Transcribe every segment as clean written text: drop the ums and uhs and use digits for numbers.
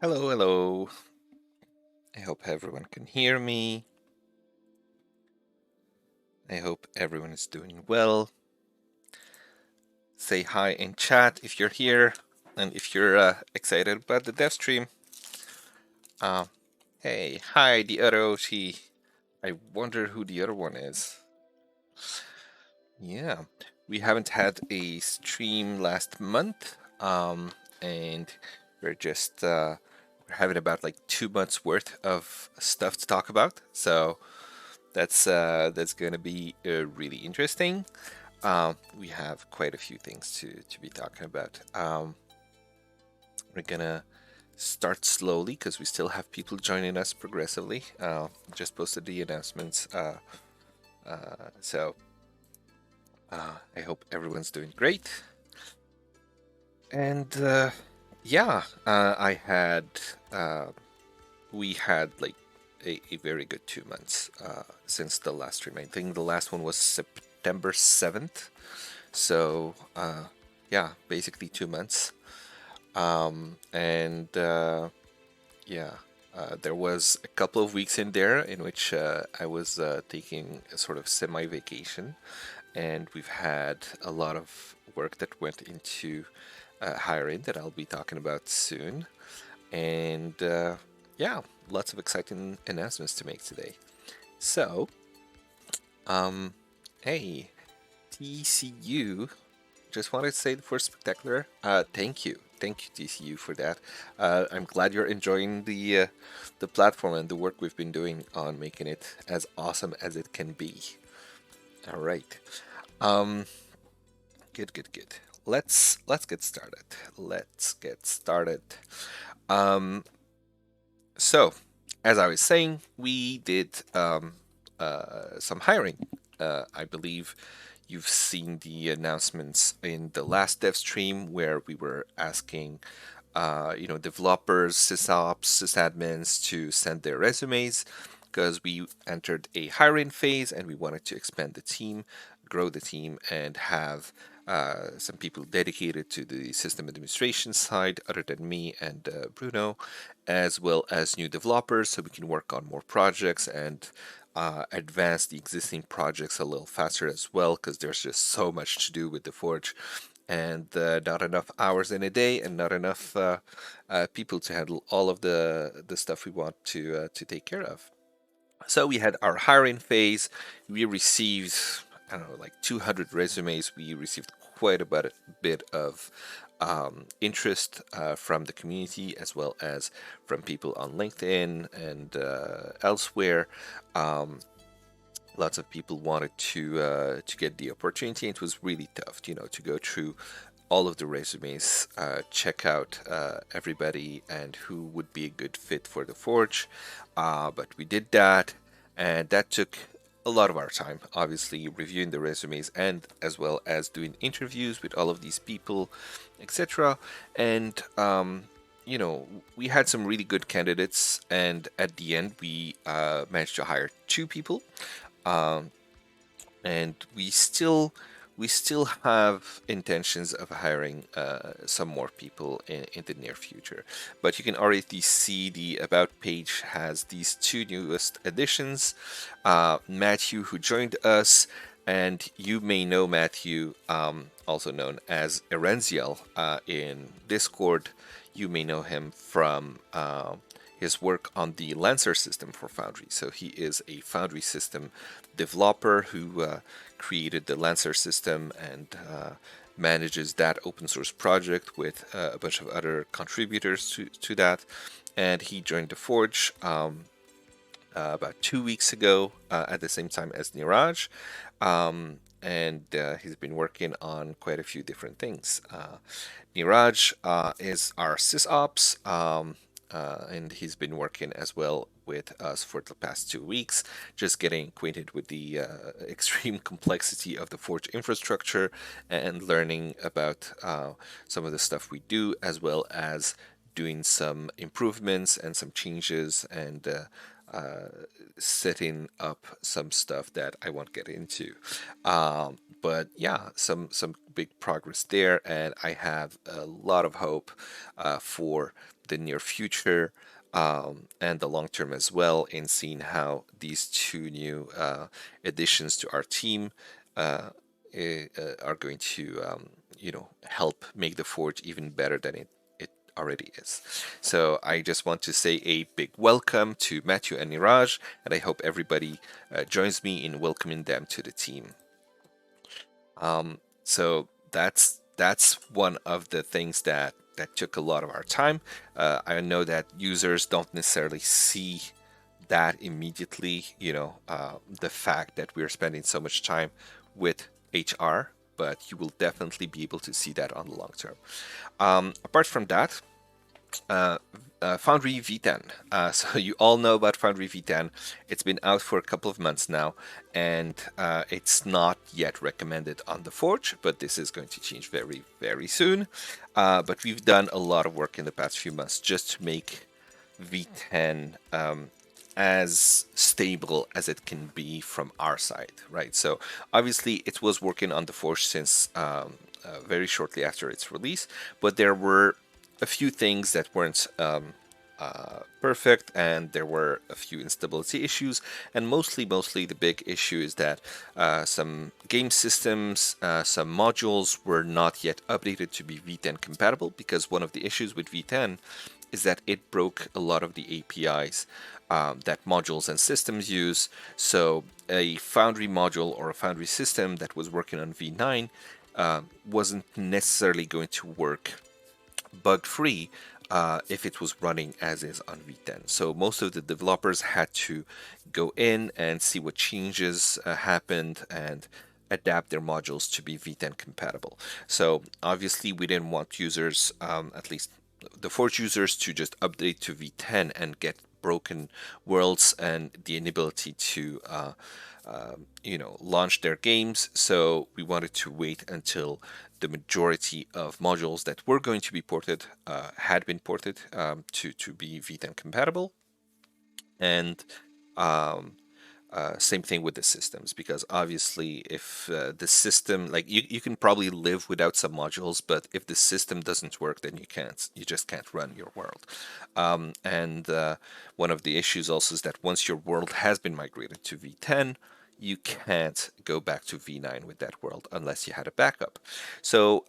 Hello, hello. I hope everyone can hear me. I hope everyone is doing well. Say hi in chat if you're here and if you're excited about the dev stream. Hey, hi, the other OT. I wonder who the other one is. Yeah, we haven't had a stream last month, and we're just we're having about like 2 months worth of stuff to talk about. So that's going to be really interesting. We have quite a few things to be talking about. We're gonna start slowly because we still have people joining us progressively. Just posted the announcements, so I hope everyone's doing great. And yeah, we had like a very good 2 months since the last stream. I think the last one was September 7th. So yeah, basically 2 months. And yeah, there was a couple of weeks in there in which I was taking a sort of semi vacation, and we've had a lot of work that went into hiring that I'll be talking about soon. And yeah, lots of exciting announcements to make today. So, um, hey, TCU, just wanted to say for spectacular, thank you, TCU for that. I'm glad you're enjoying the platform and the work we've been doing on making it as awesome as it can be. All right, um, good. Let's get started. Let's get started. Um, So, as I was saying, we did some hiring. I believe you've seen the announcements in the last dev stream where we were asking, developers, sysops, sysadmins to send their resumes because we entered a hiring phase and we wanted to expand the team, grow the team, and have some people dedicated to the system administration side, other than me and Bruno, as well as new developers, so we can work on more projects and advance the existing projects a little faster as well, because there's just so much to do with the Forge, and not enough hours in a day, and not enough people to handle all of the stuff we want to take care of. So we had our hiring phase. We received, I don't know, like 200 resumes. We received quite a bit of interest from the community, as well as from people on LinkedIn and elsewhere. Um, Lots of people wanted to get the opportunity. It was really tough, to go through all of the resumes, check out everybody and who would be a good fit for the Forge. But we did that, and that took a lot of our time, obviously, reviewing the resumes and as well as doing interviews with all of these people, etc. And, we had some really good candidates, and at the end, we managed to hire two people. Um, and we still have intentions of hiring some more people in the near future. But you can already see the about page has these two newest additions. Matthew, who joined us, and you may know Matthew, also known as Erenziel in Discord. You may know him from his work on the Lancer system for Foundry. So he is a Foundry system developer who created the Lancer system and manages that open source project with a bunch of other contributors to that. And he joined the Forge about 2 weeks ago at the same time as Niraj. And he's been working on quite a few different things. Niraj is our sysops, and he's been working as well with us for the past 2 weeks, just getting acquainted with the extreme complexity of the Forge infrastructure and learning about some of the stuff we do, as well as doing some improvements and some changes and setting up some stuff that I won't get into. But yeah, some big progress there, and I have a lot of hope for the near future and the long term as well in seeing how these two new additions to our team are going to help make the Forge even better than it already is. So I just want to say a big welcome to Matthew and Niraj, and I hope everybody joins me in welcoming them to the team. So that's one of the things that took a lot of our time. I know that users don't necessarily see that immediately, the fact that we're spending so much time with HR, but you will definitely be able to see that on the long term. Apart from that, uh, Foundry V10. So you all know about Foundry V10. It's been out for a couple of months now, and it's not yet recommended on the Forge, but this is going to change very, very soon. But we've done a lot of work in the past few months just to make V10 as stable as it can be from our side, right? So obviously it was working on the Forge since very shortly after its release, but there were a few things that weren't perfect, and there were a few instability issues. And mostly the big issue is that some game systems, some modules were not yet updated to be v10 compatible, because one of the issues with v10 is that it broke a lot of the APIs that modules and systems use. So a Foundry module or a Foundry system that was working on v9 wasn't necessarily going to work bug-free if it was running as is on v10. So most of the developers had to go in and see what changes happened and adapt their modules to be v10 compatible. So obviously we didn't want users, at least the Forge users, to just update to v10 and get broken worlds and the inability to launch their games. So we wanted to wait until the majority of modules that were going to be ported had been ported to be v10 compatible. And same thing with the systems, because obviously if the system, like you can probably live without some modules, but if the system doesn't work, then you just can't run your world. And one of the issues also is that once your world has been migrated to v10, you can't go back to v9 with that world unless you had a backup. So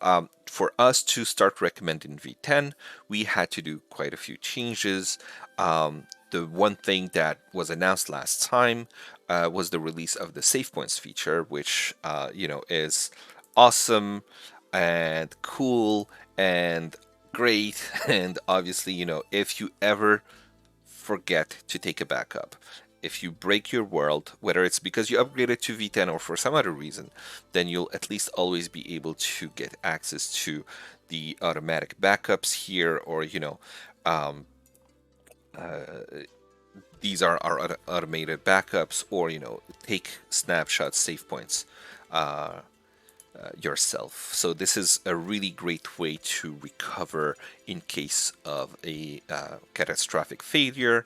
for us to start recommending v10, we had to do quite a few changes. The one thing that was announced last time was the release of the save points feature, which is awesome and cool and great. And obviously, if you ever forget to take a backup, if you break your world, whether it's because you upgraded to v10 or for some other reason, then you'll at least always be able to get access to the automatic backups here, or these are our automated backups, or take snapshots, save points yourself. So this is a really great way to recover in case of a catastrophic failure.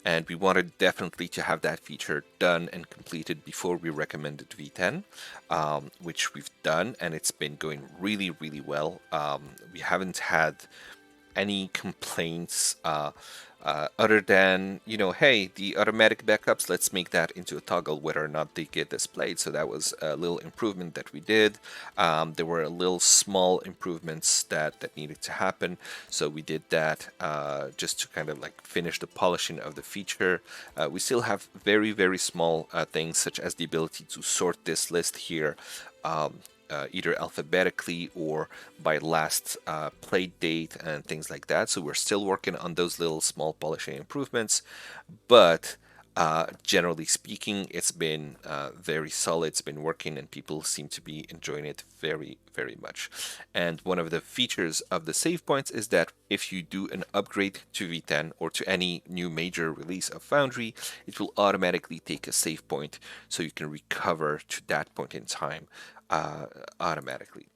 And we wanted definitely to have that feature done and completed before we recommended v10, which we've done, and it's been going really, really well. We haven't had any complaints other than, hey, the automatic backups, let's make that into a toggle whether or not they get displayed. So that was a little improvement that we did. There were little small improvements that needed to happen. So we did that just to kind of like finish the polishing of the feature. We still have very, very small things, such as the ability to sort this list here. Either alphabetically or by last play date and things like that. So we're still working on those little small polishing improvements, but generally speaking, it's been very solid. It's been working, and people seem to be enjoying it very, very much. And one of the features of the save points is that if you do an upgrade to v10 or to any new major release of Foundry, it will automatically take a save point, so you can recover to that point in time automatically.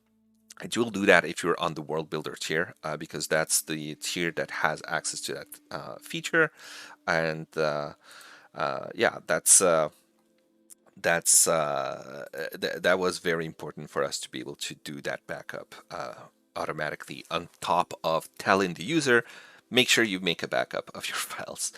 And you'll do that if you're on the World Builder tier, because that's the tier that has access to that feature. And yeah, that was very important for us to be able to do that backup automatically, on top of telling the user, make sure you make a backup of your files.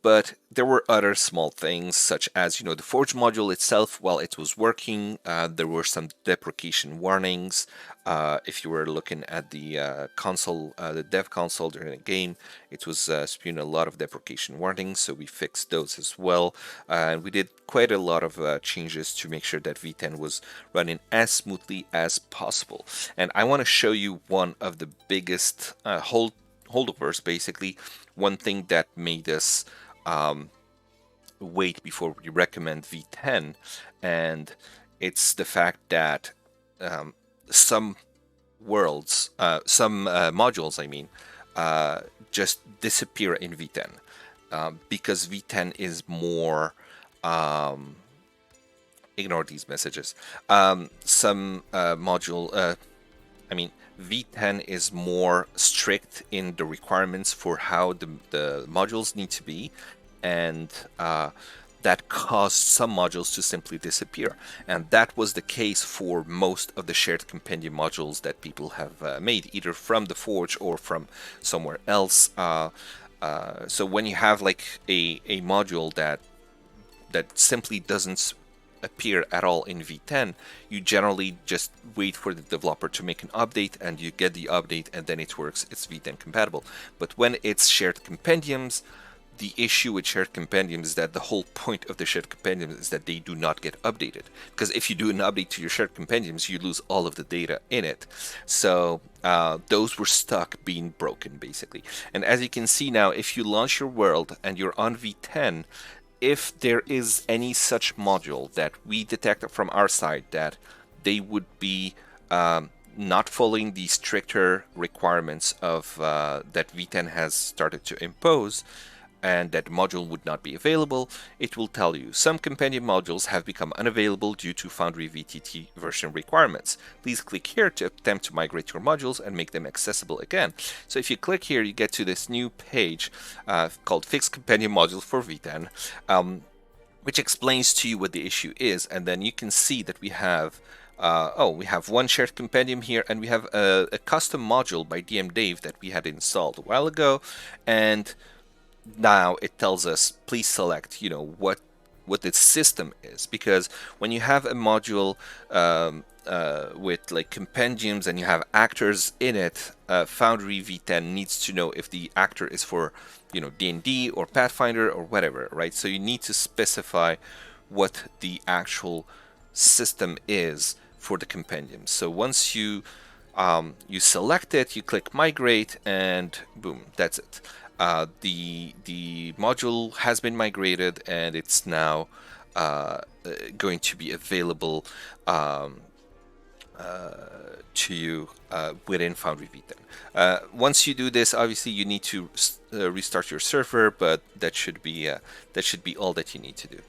But there were other small things, such as, the Forge module itself, while it was working, there were some deprecation warnings. If you were looking at the console, the dev console during the game, it was spewing a lot of deprecation warnings, so we fixed those as well. And we did quite a lot of changes to make sure that v10 was running as smoothly as possible. And I want to show you one of the biggest holdovers, basically. One thing that made us wait before we recommend v10, and it's the fact that some worlds, some modules, I mean, just disappear in v10 because v10 is more ignore these messages. Some module, I mean, v10 is more strict in the requirements for how the modules need to be, and that caused some modules to simply disappear. And that was the case for most of the shared compendium modules that people have made, either from the Forge or from somewhere else. So when you have like a module that simply doesn't appear at all in V10, you generally just wait for the developer to make an update and you get the update and then it works, it's V10 compatible. But when it's shared compendiums, the issue with shared compendiums is that the whole point of the shared compendiums is that they do not get updated. Because if you do an update to your shared compendiums, you lose all of the data in it. So those were stuck being broken, basically. And as you can see now, if you launch your world and you're on V10, if there is any such module that we detect from our side that they would be not following the stricter requirements of that V10 has started to impose, and that module would not be available, it will tell you some compendium modules have become unavailable due to Foundry VTT version requirements. Please click here to attempt to migrate your modules and make them accessible again. So if you click here, you get to this new page called Fix Compendium Modules for V10, which explains to you what the issue is, and then you can see that we have we have one shared compendium here, and we have a custom module by DM Dave that we had installed a while ago, and now it tells us please select what the system is, because when you have a module with like compendiums and you have actors in it, Foundry V10 needs to know if the actor is for D&D or Pathfinder or whatever, right? So you need to specify what the actual system is for the compendium. So once you select it, you click migrate, and boom, that's it. The module has been migrated and it's now going to be available to you within Foundry V10. Once you do this, obviously you need to restart your server, but that should be all that you need to do.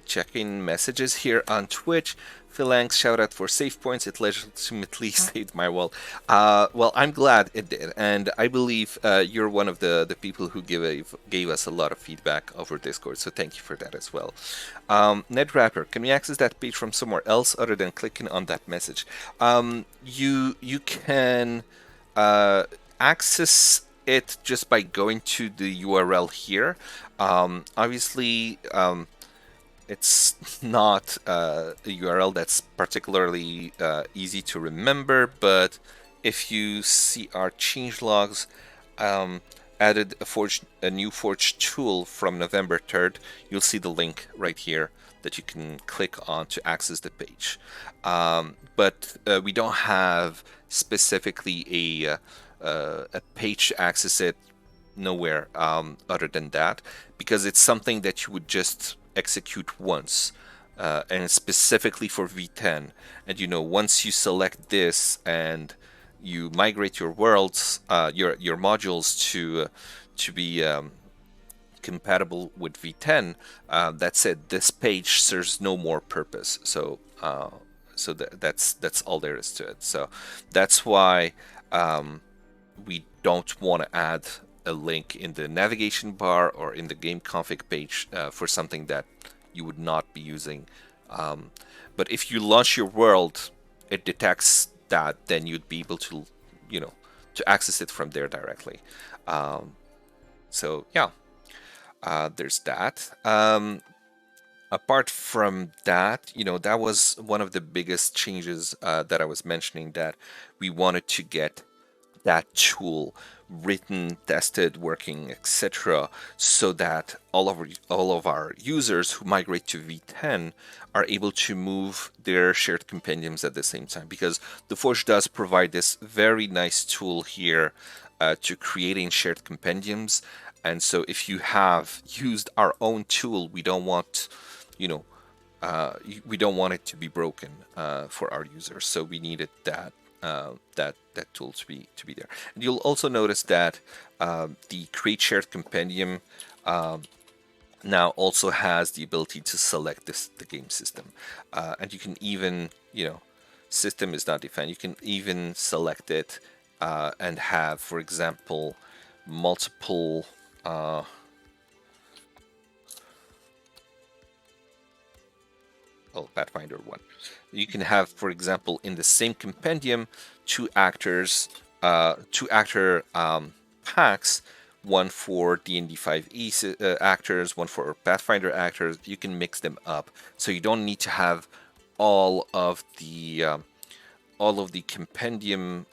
Checking messages here on Twitch. Philanx, shout out for save points. It legitimately saved my world. Well, I'm glad it did, and I believe you're one of the people who gave us a lot of feedback over Discord, so thank you for that as well. Ned Rapper, can we access that page from somewhere else other than clicking on that message? You can access it just by going to the URL here. Obviously, it's not a URL that's particularly easy to remember, but if you see our changelogs, added a new Forge tool from November 3rd, you'll see the link right here that you can click on to access the page. But we don't have specifically a page to access it nowhere other than that, because it's something that you would just execute once, and specifically for V10. And once you select this and you migrate your worlds, your modules to be compatible with V10, that's it. This page serves no more purpose. So that's all there is to it. So that's why we don't want to add a link in the navigation bar or in the game config page for something that you would not be using. But if you launch your world, it detects that, then you'd be able to, to access it from there directly. So yeah, there's that. Apart from that, that was one of the biggest changes that I was mentioning, that we wanted to get that tool written, tested, working, etc., so that all of our users who migrate to V10 are able to move their shared compendiums at the same time, because the Forge does provide this very nice tool here to creating shared compendiums. And so if you have used our own tool, we don't want we don't want it to be broken for our users, so we needed that tool to be there. And you'll also notice that the create shared compendium now also has the ability to select the game system, and you can even system is not defined. You can even select it and have, for example, multiple well, Pathfinder 1. You can have, for example, in the same compendium, two actor packs, one for D&D 5e actors, one for Pathfinder actors. You can mix them up, so you don't need to have all of the compendium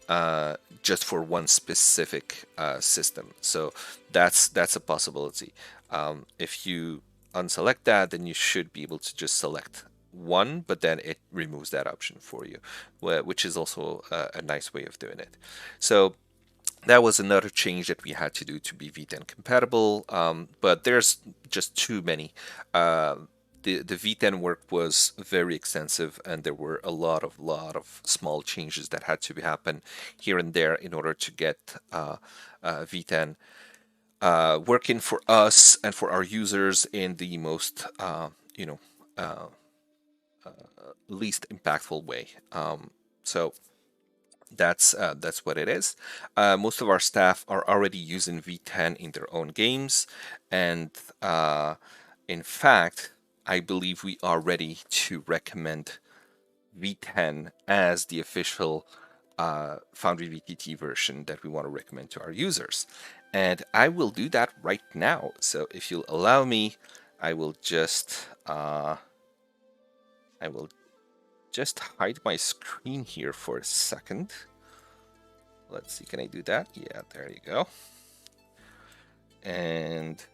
just for one specific system. So that's a possibility. If you unselect that, then you should be able to just select one, but then it removes that option for you, which is also a nice way of doing it. So that was another change that we had to do to be V10 compatible, but there's just too many. The V10 work was very extensive, and there were a lot of small changes that had to happen here and there in order to get V10 working for us and for our users in the most uh, least impactful way. So that's what it is. Most of our staff are already using V10 in their own games, and in fact, I believe we are ready to recommend V10 as the official Foundry VTT version that we want to recommend to our users. And I will do that right now. So if you'll allow me, I will just hide my screen here for a second. Let's see, can I do that? Yeah, there you go. And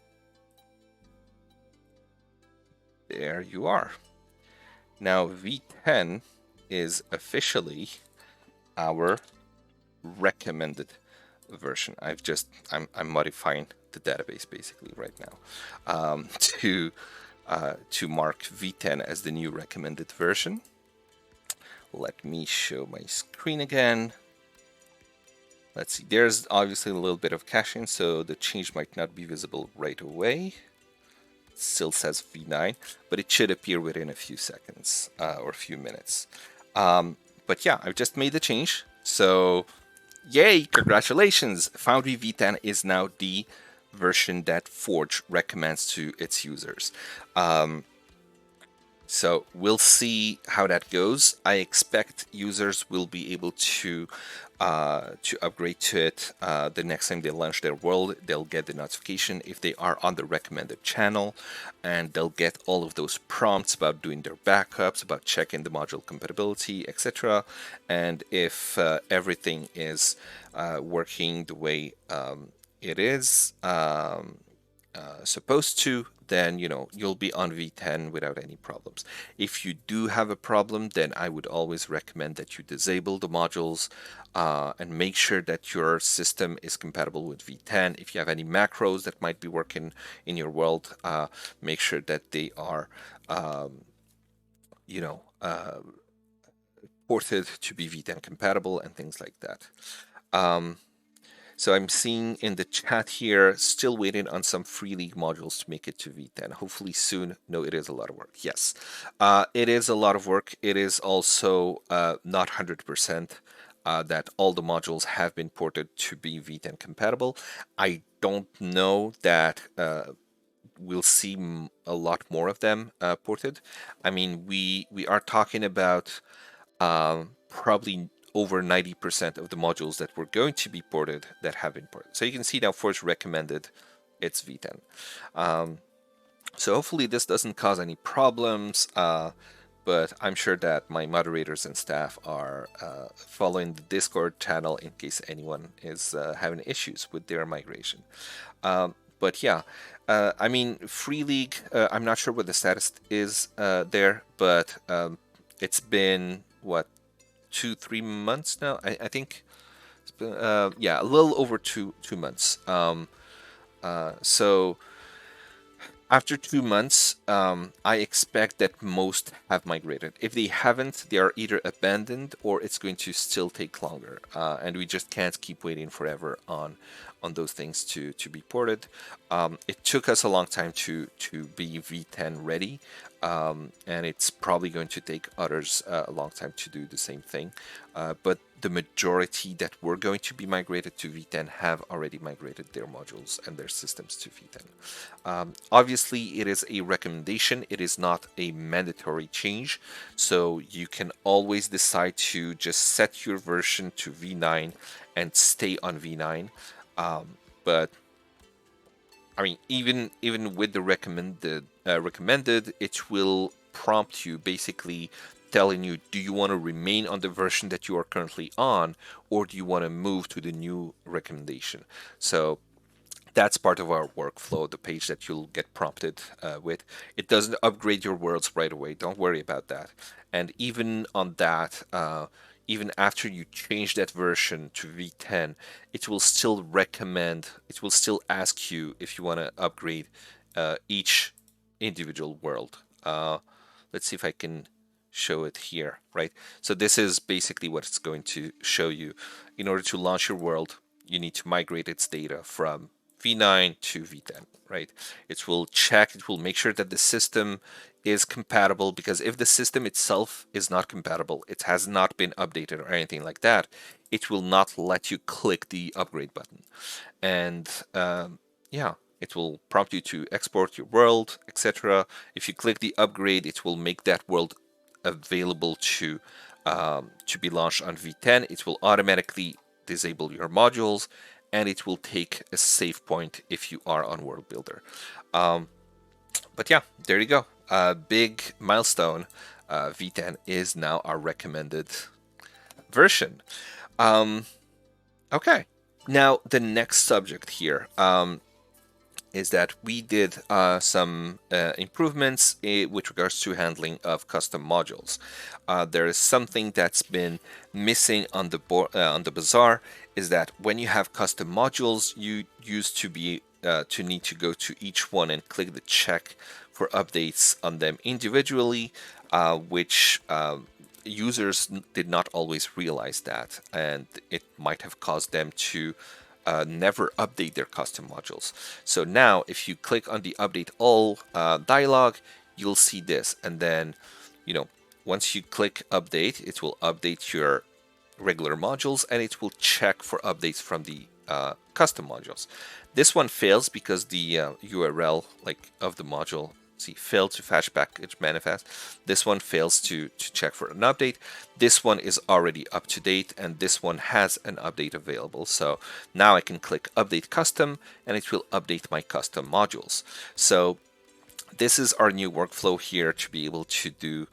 there you are. Now V10 is officially our recommended version. I'm modifying the database basically right now to mark V10 as the new recommended version. Let me show my screen again. Let's see, there's obviously a little bit of caching, so the change might not be visible right away. It still says V9, but it should appear within a few seconds or a few minutes. But yeah, I've just made the change. So yay, congratulations! Foundry V10 is now the version that Forge recommends to its users. So we'll see how that goes. I expect users will be able to upgrade to it the next time they launch their world. They'll get the notification if they are on the recommended channel, and they'll get all of those prompts about doing their backups, about checking the module compatibility, etc. And if everything is working the way it is supposed to, then you'll be on V10 without any problems. If you do have a problem, then I would always recommend that you disable the modules and make sure that your system is compatible with V10. If you have any macros that might be working in your world, make sure that they are ported to be V10 compatible and things like that. So I'm seeing in the chat here, still waiting on some Free League modules to make it to V10. Hopefully soon. No, it is a lot of work. Yes, it is a lot of work. It is also not 100% that all the modules have been ported to be V10 compatible. I don't know that we'll see a lot more of them ported. I mean, we are talking about probably over 90% of the modules that were going to be ported that have been ported. So you can see now Forge recommended it's V10. So hopefully this doesn't cause any problems, but I'm sure that my moderators and staff are following the Discord channel in case anyone is having issues with their migration. But yeah, I mean, Free League, I'm not sure what the status is there, but it's been, what, 2-3 months now? I think it's been, yeah, a little over two months. So after 2 months, I expect that most have migrated. If they haven't, they are either abandoned or it's going to still take longer. And we just can't keep waiting forever on those things to be ported. It took us a long time to be V10 ready, and it's probably going to take others a long time to do the same thing. But the majority that were going to be migrated to V10 have already migrated their modules and their systems to V10. Obviously, it is a recommendation. It is not a mandatory change. So you can always decide to just set your version to V9 and stay on V9. But I mean, even with the recommended, it will prompt you, basically telling you, do you want to remain on the version that you are currently on, or do you want to move to the new recommendation? So that's part of our workflow, the page that you'll get prompted with. It doesn't upgrade your worlds right away. Don't worry about that. And even on that, even after you change that version to V10, it will still recommend, it will still ask you if you want to upgrade each individual world. Let's see if I can show it here, right? So this is basically what it's going to show you. In order to launch your world, you need to migrate its data from V9 to V10, right? It will check, it will make sure that the system is compatible, because if the system itself is not compatible, it has not been updated or anything like that, it will not let you click the upgrade button. And yeah, it will prompt you to export your world, etc. If you click the upgrade, it will make that world available to be launched on V10. It will automatically disable your modules, and it will take a save point if you are on World Builder. But yeah, there you go. Big milestone. V10 is now our recommended version. Okay, now the next subject here is that we did some improvements with regards to handling of custom modules. There is something that's been missing on the Bazaar, is that when you have custom modules, you used to be to need to go to each one and click the check for updates on them individually, which users did not always realize that, and it might have caused them to never update their custom modules. So now if you click on the update all dialog, you'll see this, and then once you click update, it will update your regular modules, and it will check for updates from the custom modules. This one fails because the URL of the module, see, failed to fetch package manifest. This one fails to check for an update. This one is already up to date, and this one has an update available. So now I can click update custom, and it will update my custom modules. So this is our new workflow here to be able to do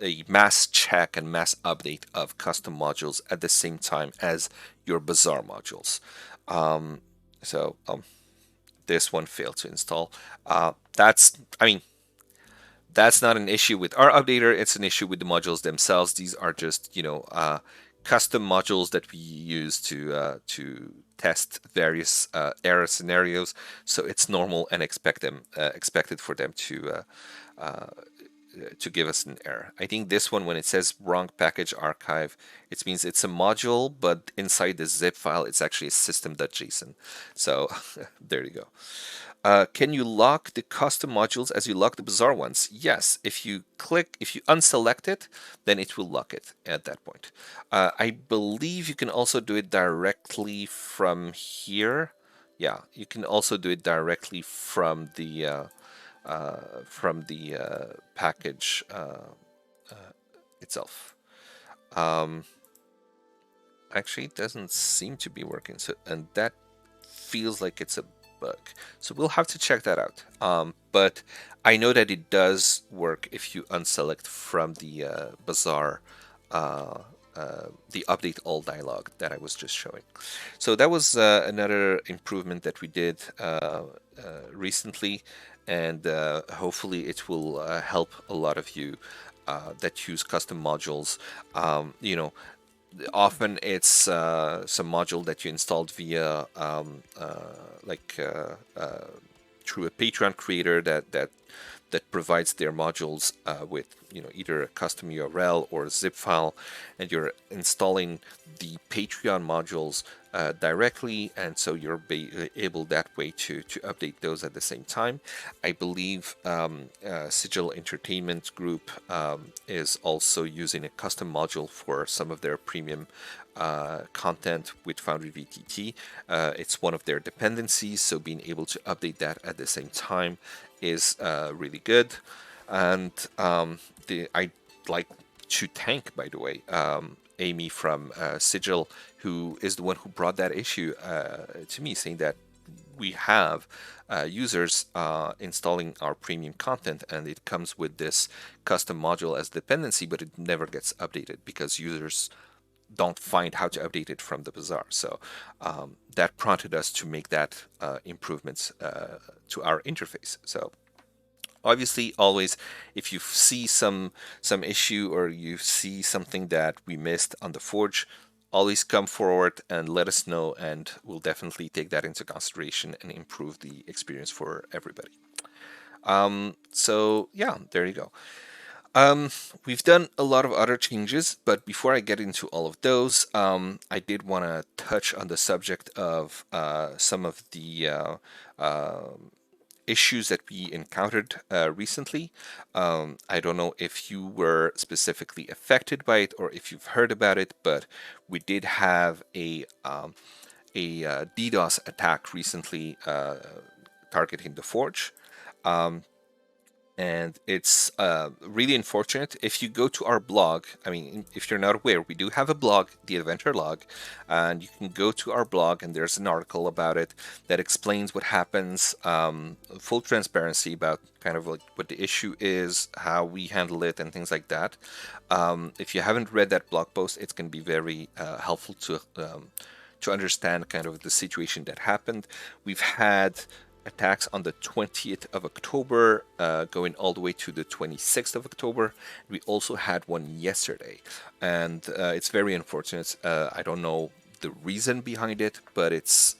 a mass check and mass update of custom modules at the same time as your Bazaar modules. This one failed to install. That's not an issue with our updater. It's an issue with the modules themselves. These are just custom modules that we use to test various error scenarios. So it's normal and expected for them to give us an error. I think this one, when it says wrong package archive, it means it's a module, but inside the zip file, it's actually a system.json. So there you go. Can you lock the custom modules as you lock the Bazaar ones? Yes. If you unselect it, then it will lock it at that point. I believe you can also do it directly from here. Yeah, you can also do it directly from the package itself. Actually, it doesn't seem to be working, and that feels like it's a bug. So we'll have to check that out. But I know that it does work if you unselect from the Bazaar the update all dialog that I was just showing. So that was another improvement that we did recently, and hopefully it will help a lot of you that use custom modules. Often it's some module that you installed via through a Patreon creator that provides their modules with either a custom URL or a zip file, and you're installing the Patreon modules directly, and so you're able that way to update those at the same time. I believe Sigil Entertainment Group is also using a custom module for some of their premium content with Foundry VTT. It's one of their dependencies, so being able to update that at the same time is really good. And I'd like to thank, by the way, Amy from Sigil, who is the one who brought that issue to me, saying that we have users installing our premium content, and it comes with this custom module as dependency, but it never gets updated because users don't find how to update it from the bazaar. So that prompted us to make that improvements to our interface. So obviously, always, if you see some issue or you see something that we missed on the Forge, always come forward and let us know, and we'll definitely take that into consideration and improve the experience for everybody. So yeah, there you go. We've done a lot of other changes, but before I get into all of those, I did want to touch on the subject of some of the issues that we encountered recently. I don't know if you were specifically affected by it or if you've heard about it, but we did have a DDoS attack recently targeting the Forge. And it's really unfortunate. If you go to our blog, I mean, if you're not aware, we do have a blog, The Adventure Log, and you can go to our blog and there's an article about it that explains what happens, full transparency about kind of like what the issue is, how we handle it, and things like that. If you haven't read that blog post, it's going to be very helpful to understand kind of the situation that happened. We've had attacks on the 20th of October, going all the way to the 26th of October. We also had one yesterday, and it's very unfortunate. I don't know the reason behind it, but it's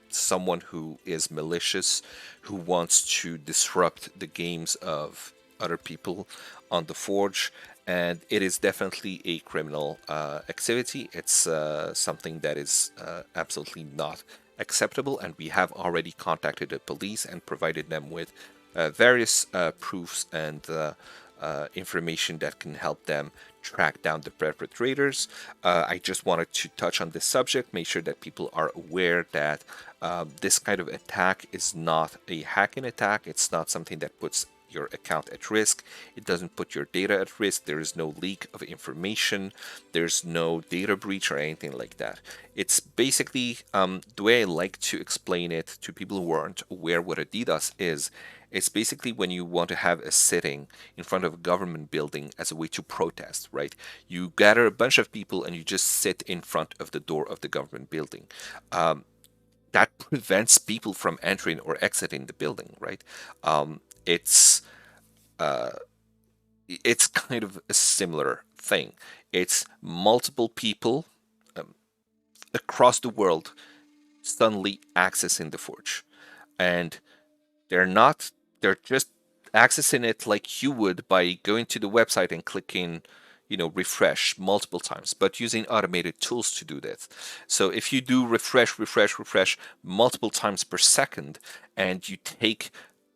someone who is malicious, who wants to disrupt the games of other people on the Forge, and it is definitely a criminal activity. It's something that is absolutely not acceptable, and we have already contacted the police and provided them with various proofs and information that can help them track down the perpetrators. I just wanted to touch on this subject, make sure that people are aware that this kind of attack is not a hacking attack. It's not something that puts your account at risk. It doesn't put your data at risk. There is no leak of information. There's no data breach or anything like that. It's basically, the way I like to explain it to people who aren't aware what a DDoS is, it's basically when you want to have a sitting in front of a government building as a way to protest, right? You gather a bunch of people and you just sit in front of the door of the government building. That prevents people from entering or exiting the building, right? It's kind of a similar thing. It's multiple people across the world suddenly accessing the Forge, and they're just accessing it like you would by going to the website and clicking refresh multiple times, but using automated tools to do that. So if you do refresh multiple times per second, and you take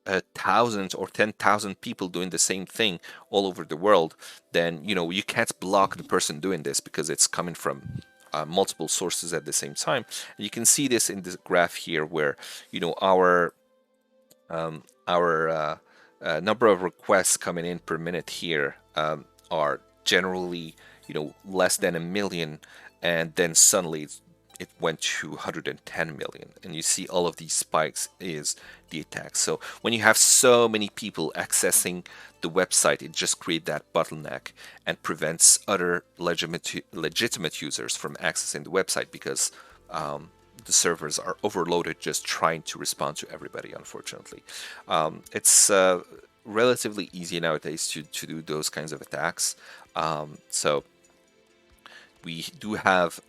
1,000 or 10,000 people doing the same thing all over the world, then you can't block the person doing this because it's coming from multiple sources at the same time. And you can see this in this graph here, where our number of requests coming in per minute here are generally less than a million, and then suddenly it went to 110 million, and you see all of these spikes is the attack. So when you have so many people accessing the website, it just creates that bottleneck and prevents other legitimate users from accessing the website, because the servers are overloaded just trying to respond to everybody, unfortunately. It's relatively easy nowadays to do those kinds of attacks. So we do have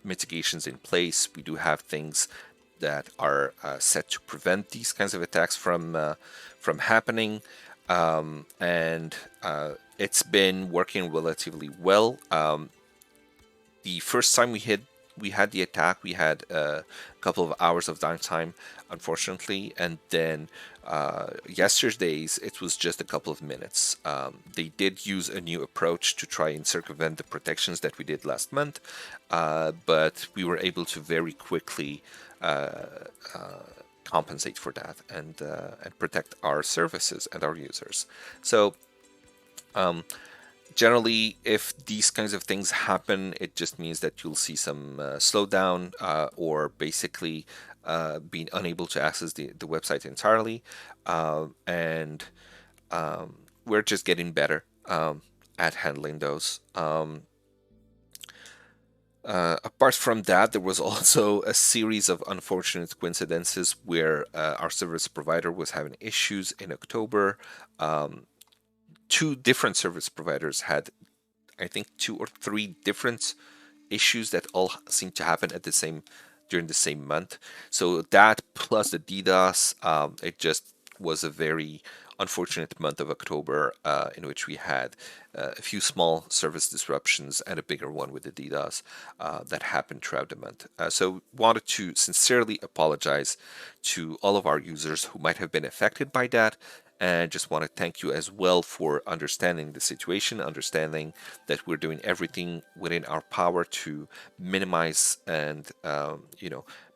mitigations in place. We do have things that are set to prevent these kinds of attacks from happening. And it's been working relatively well. The first time we had the attack, we had a couple of hours of downtime, unfortunately, and then yesterday's it was just a couple of minutes. They did use a new approach to try and circumvent the protections that we did last month, but we were able to very quickly compensate for that and protect our services and our users. So. Generally, if these kinds of things happen, it just means that you'll see some slowdown or basically being unable to access the website entirely. And we're just getting better at handling those. Apart from that, there was also a series of unfortunate coincidences where our service provider was having issues in October. Two different service providers had, I think, two or three different issues that all seem to happen at the same during the same month. So that plus the DDoS, it just was a very unfortunate month of October in which we had a few small service disruptions and a bigger one with the DDoS that happened throughout the month. So wanted to sincerely apologize to all of our users who might have been affected by that, and just want to thank you as well for understanding the situation, understanding that we're doing everything within our power to minimize and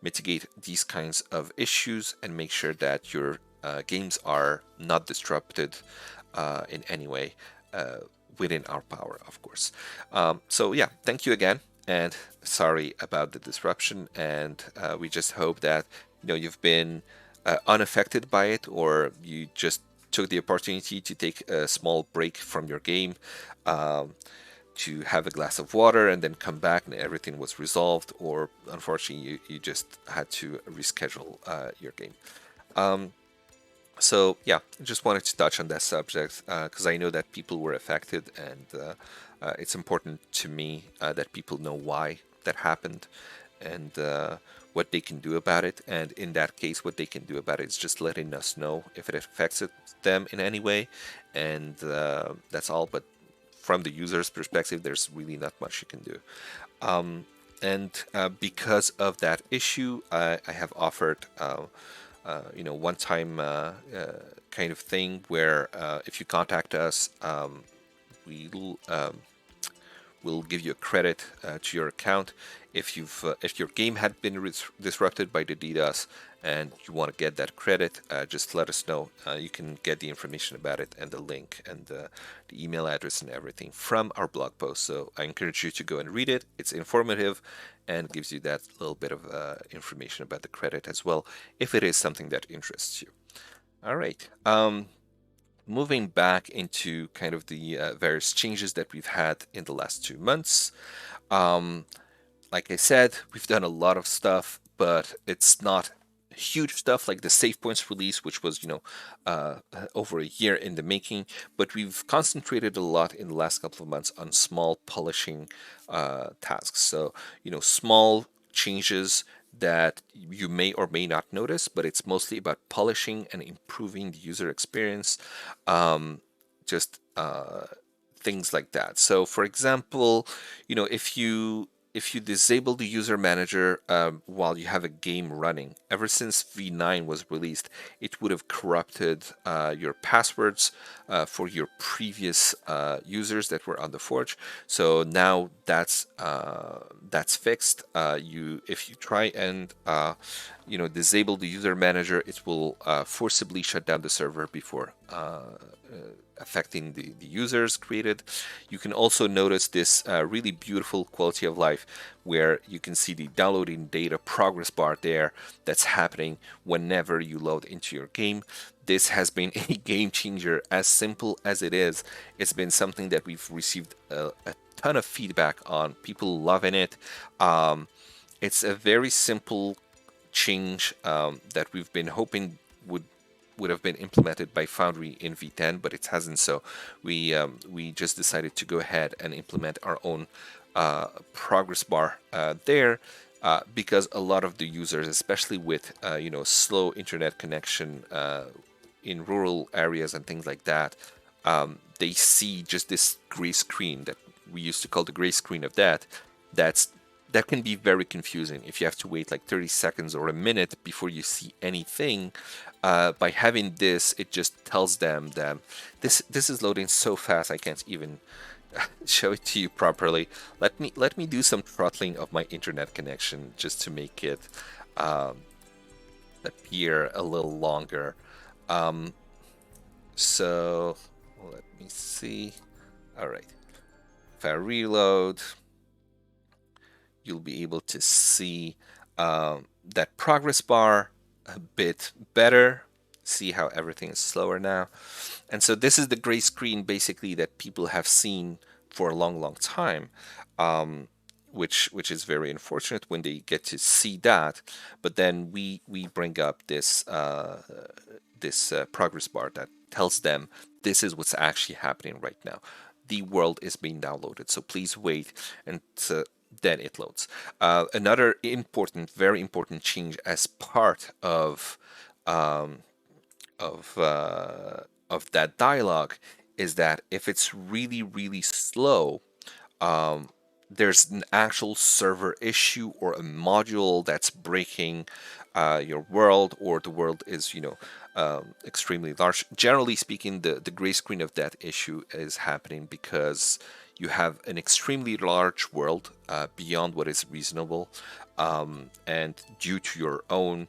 mitigate these kinds of issues and make sure that your games are not disrupted in any way within our power, of course. So yeah, thank you again, and sorry about the disruption. And we just hope that you've been unaffected by it, or you just took the opportunity to take a small break from your game to have a glass of water and then come back and everything was resolved, or unfortunately you just had to reschedule your game. So yeah, I just wanted to touch on that subject because I know that people were affected, and it's important to me that people know why that happened and what they can do about it. And in that case, what they can do about it is just letting us know if it affects them in any way, and that's all. But from the user's perspective, there's really not much you can do. And because of that issue, I have offered one-time kind of thing where if you contact us, we'll will give you a credit to your account if your game had been disrupted by the DDoS and you want to get that credit. Just let us know. You can get the information about it and the link and the email address and everything from our blog post. So I encourage you to go and read it. It's informative and gives you that little bit of information about the credit as well, if it is something that interests you. All right. Moving back into kind of the various changes that we've had in the last 2 months. Like I said, we've done a lot of stuff, but it's not huge stuff like the Save Points release, which was, over a year in the making. But we've concentrated a lot in the last couple of months on small polishing tasks. So, small changes that you may or may not notice, but it's mostly about polishing and improving the user experience. Just things like that. So, for example, if you disable the user manager while you have a game running, ever since V9 was released, it would have corrupted your passwords for your previous users that were on the Forge. So now that's fixed. If you try and disable the user manager, it will forcibly shut down the server before affecting the users created. You can also notice this really beautiful quality of life where you can see the downloading data progress bar there that's happening whenever you load into your game. This has been a game changer, as simple as it is. It's been something that we've received a ton of feedback on, people loving it. It's a very simple change that we've been hoping would have been implemented by Foundry in V10, but it hasn't. So we just decided to go ahead and implement our own progress bar there because a lot of the users, especially with slow internet connection in rural areas and things like that, they see just this gray screen that we used to call the gray screen of death. That's that can be very confusing if you have to wait like 30 seconds or a minute before you see anything. By having this, it just tells them that this is loading so fast I can't even show it to you properly. Let me do some throttling of my internet connection just to make it um, appear a little longer. Um, so let me see. All right. If I reload, you'll be able to see that progress bar a bit better. See how everything is slower now. And so this is the gray screen basically that people have seen for a long, long time, which is very unfortunate when they get to see that. But then we bring up this progress bar that tells them this is what's actually happening right now. The world is being downloaded, so please wait, and then it loads. Another important, very important change as part um, of that dialogue is that if it's really, really slow, um, there's an actual server issue or a module that's breaking your world, or the world is, extremely large. Generally speaking, the gray screen of that issue is happening because you have an extremely large world beyond what is reasonable, and due to your own,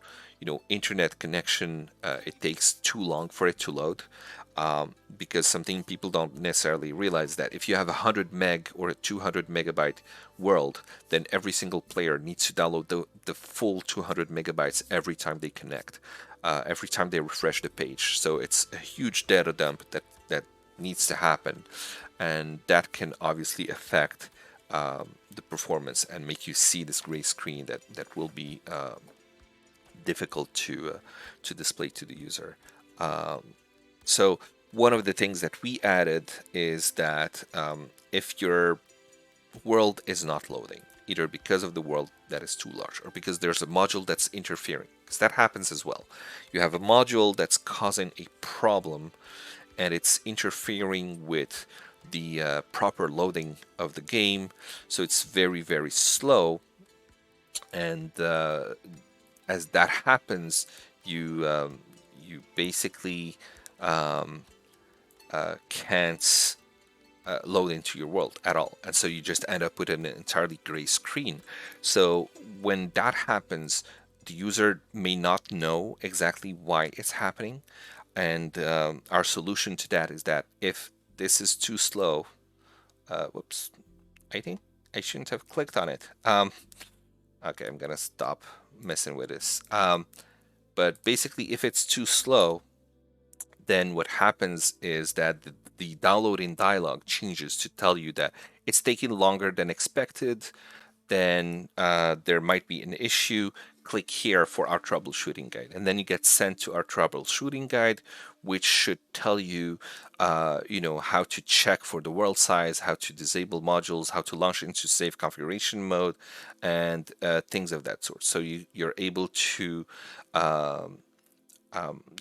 internet connection, it takes too long for it to load. Because something people don't necessarily realize that if you have a 100 meg or a 200 megabyte world, then every single player needs to download the full 200 megabytes every time they connect, every time they refresh the page. So it's a huge data dump that needs to happen, and that can obviously affect the performance and make you see this gray screen that will be difficult to display to the user. So one of the things that we added is that if your world is not loading, either because of the world that is too large or because there's a module that's interfering, because that happens as well. You have a module that's causing a problem and it's interfering with the proper loading of the game, so it's very, very slow. And as that happens, you basically um, can't load into your world at all, and so you just end up with an entirely gray screen. So when that happens, the user may not know exactly why it's happening, and our solution to that is that if this is too slow, whoops, I think I shouldn't have clicked on it. Okay, I'm gonna stop messing with this. But basically, if it's too slow, then what happens is that the downloading dialog changes to tell you that it's taking longer than expected, then there might be an issue. Click here for our troubleshooting guide. And then you get sent to our troubleshooting guide, which should tell you, how to check for the world size, how to disable modules, how to launch into safe configuration mode, and things of that sort. So you're able um,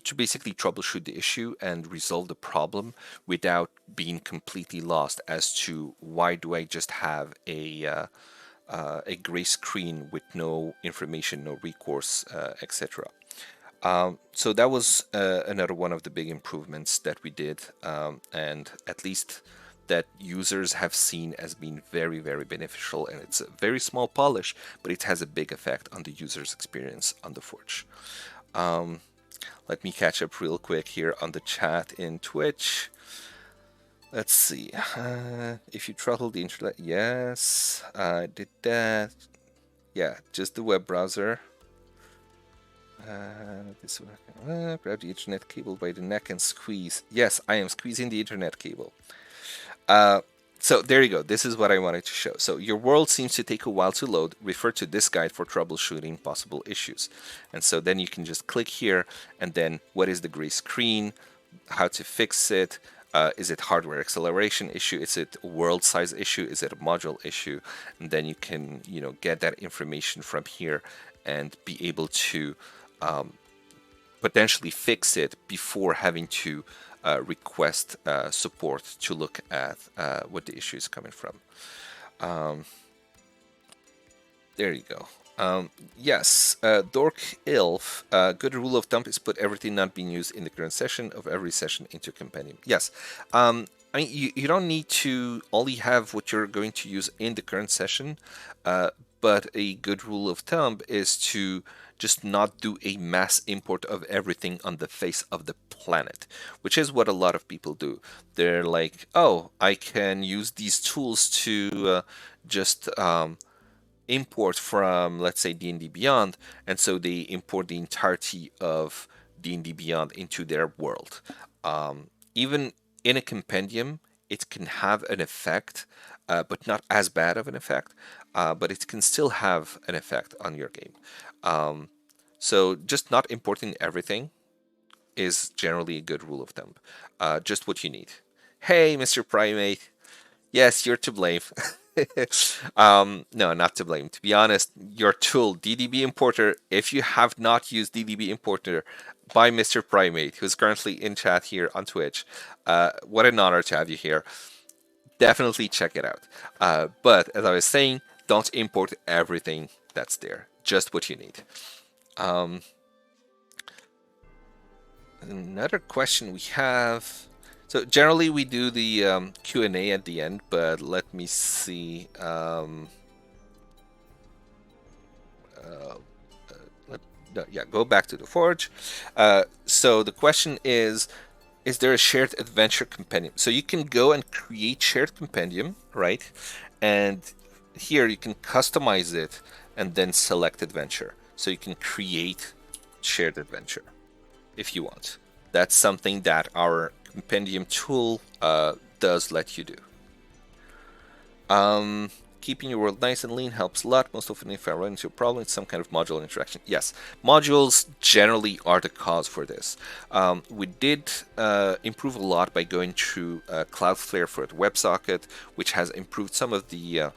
to basically troubleshoot the issue and resolve the problem without being completely lost as to why do I just have a gray screen with no information, no recourse, etc. So that was another one of the big improvements that we did, and at least that users have seen as being very, very beneficial. And it's a very small polish, but it has a big effect on the user's experience on the Forge. Um, Let me catch up real quick here on the chat in Twitch. Let's see. If you throttle the internet, yes, I did that. Yeah, just the web browser. This one. Grab the internet cable by the neck and squeeze. Yes, I am squeezing the internet cable. So there you go. This is what I wanted to show. So your world seems to take a while to load. Refer to this guide for troubleshooting possible issues. And so then you can just click here, and then what is the gray screen, how to fix it. Is it hardware acceleration issue? Is it a world size issue? Is it a module issue? And then you can, get that information from here and be able to potentially fix it before having to request support to look at what the issue is coming from. There you go. Yes, Dork Ilf, good rule of thumb is put everything not being used in the current session of every session into compendium. Yes, I mean, you don't need to only have what you're going to use in the current session, but a good rule of thumb is to just not do a mass import of everything on the face of the planet, which is what a lot of people do. They're like, oh, I can use these tools to just import from, let's say, D&D Beyond, and so they import the entirety of D&D Beyond into their world. Even in a compendium, it can have an effect, but not as bad of an effect, but it can still have an effect on your game. So just not importing everything is generally a good rule of thumb. Just what you need. Hey, Mr. Primate. Yes, you're to blame. No, not to blame. To be honest, your tool, DDB Importer, if you have not used DDB Importer by Mr. Primate, who's currently in chat here on Twitch, what an honor to have you here. Definitely check it out. But as I was saying, don't import everything that's there, just what you need. Another question we have. So generally we do the Q&A at the end, but let me see. Go back to the Forge. So the question is there a shared adventure compendium? So you can go and create shared compendium, right? And here you can customize it and then select adventure. So you can create shared adventure if you want. That's something that our compendium tool does let you do. Keeping your world nice and lean helps a lot. Most often if I run into a problem, it's some kind of modular interaction. Yes, modules generally are the cause for this. We did improve a lot by going through Cloudflare for WebSocket, which has improved some of the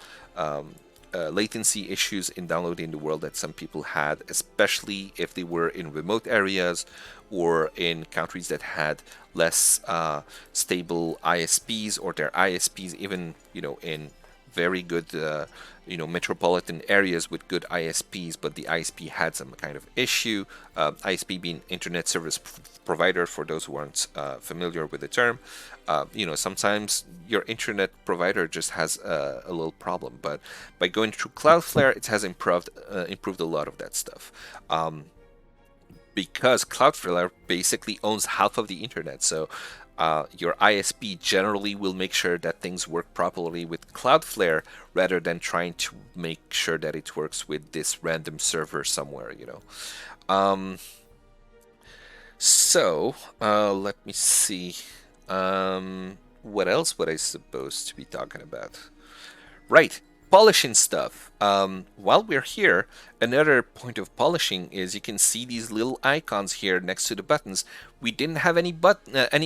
latency issues in downloading the world that some people had, especially if they were in remote areas or in countries that had less stable ISPs, or their ISPs even, in very good, metropolitan areas with good ISPs, but the ISP had some kind of issue. ISP being Internet Service Provider, for those who aren't familiar with the term. Sometimes your internet provider just has a little problem, but by going through Cloudflare, it has improved a lot of that stuff. Because Cloudflare basically owns half of the internet, so your ISP generally will make sure that things work properly with Cloudflare rather than trying to make sure that it works with this random server somewhere, So, let me see. What else would I supposed to be talking about? Right, polishing stuff. While we're here, another point of polishing is you can see these little icons here next to the buttons. We didn't have any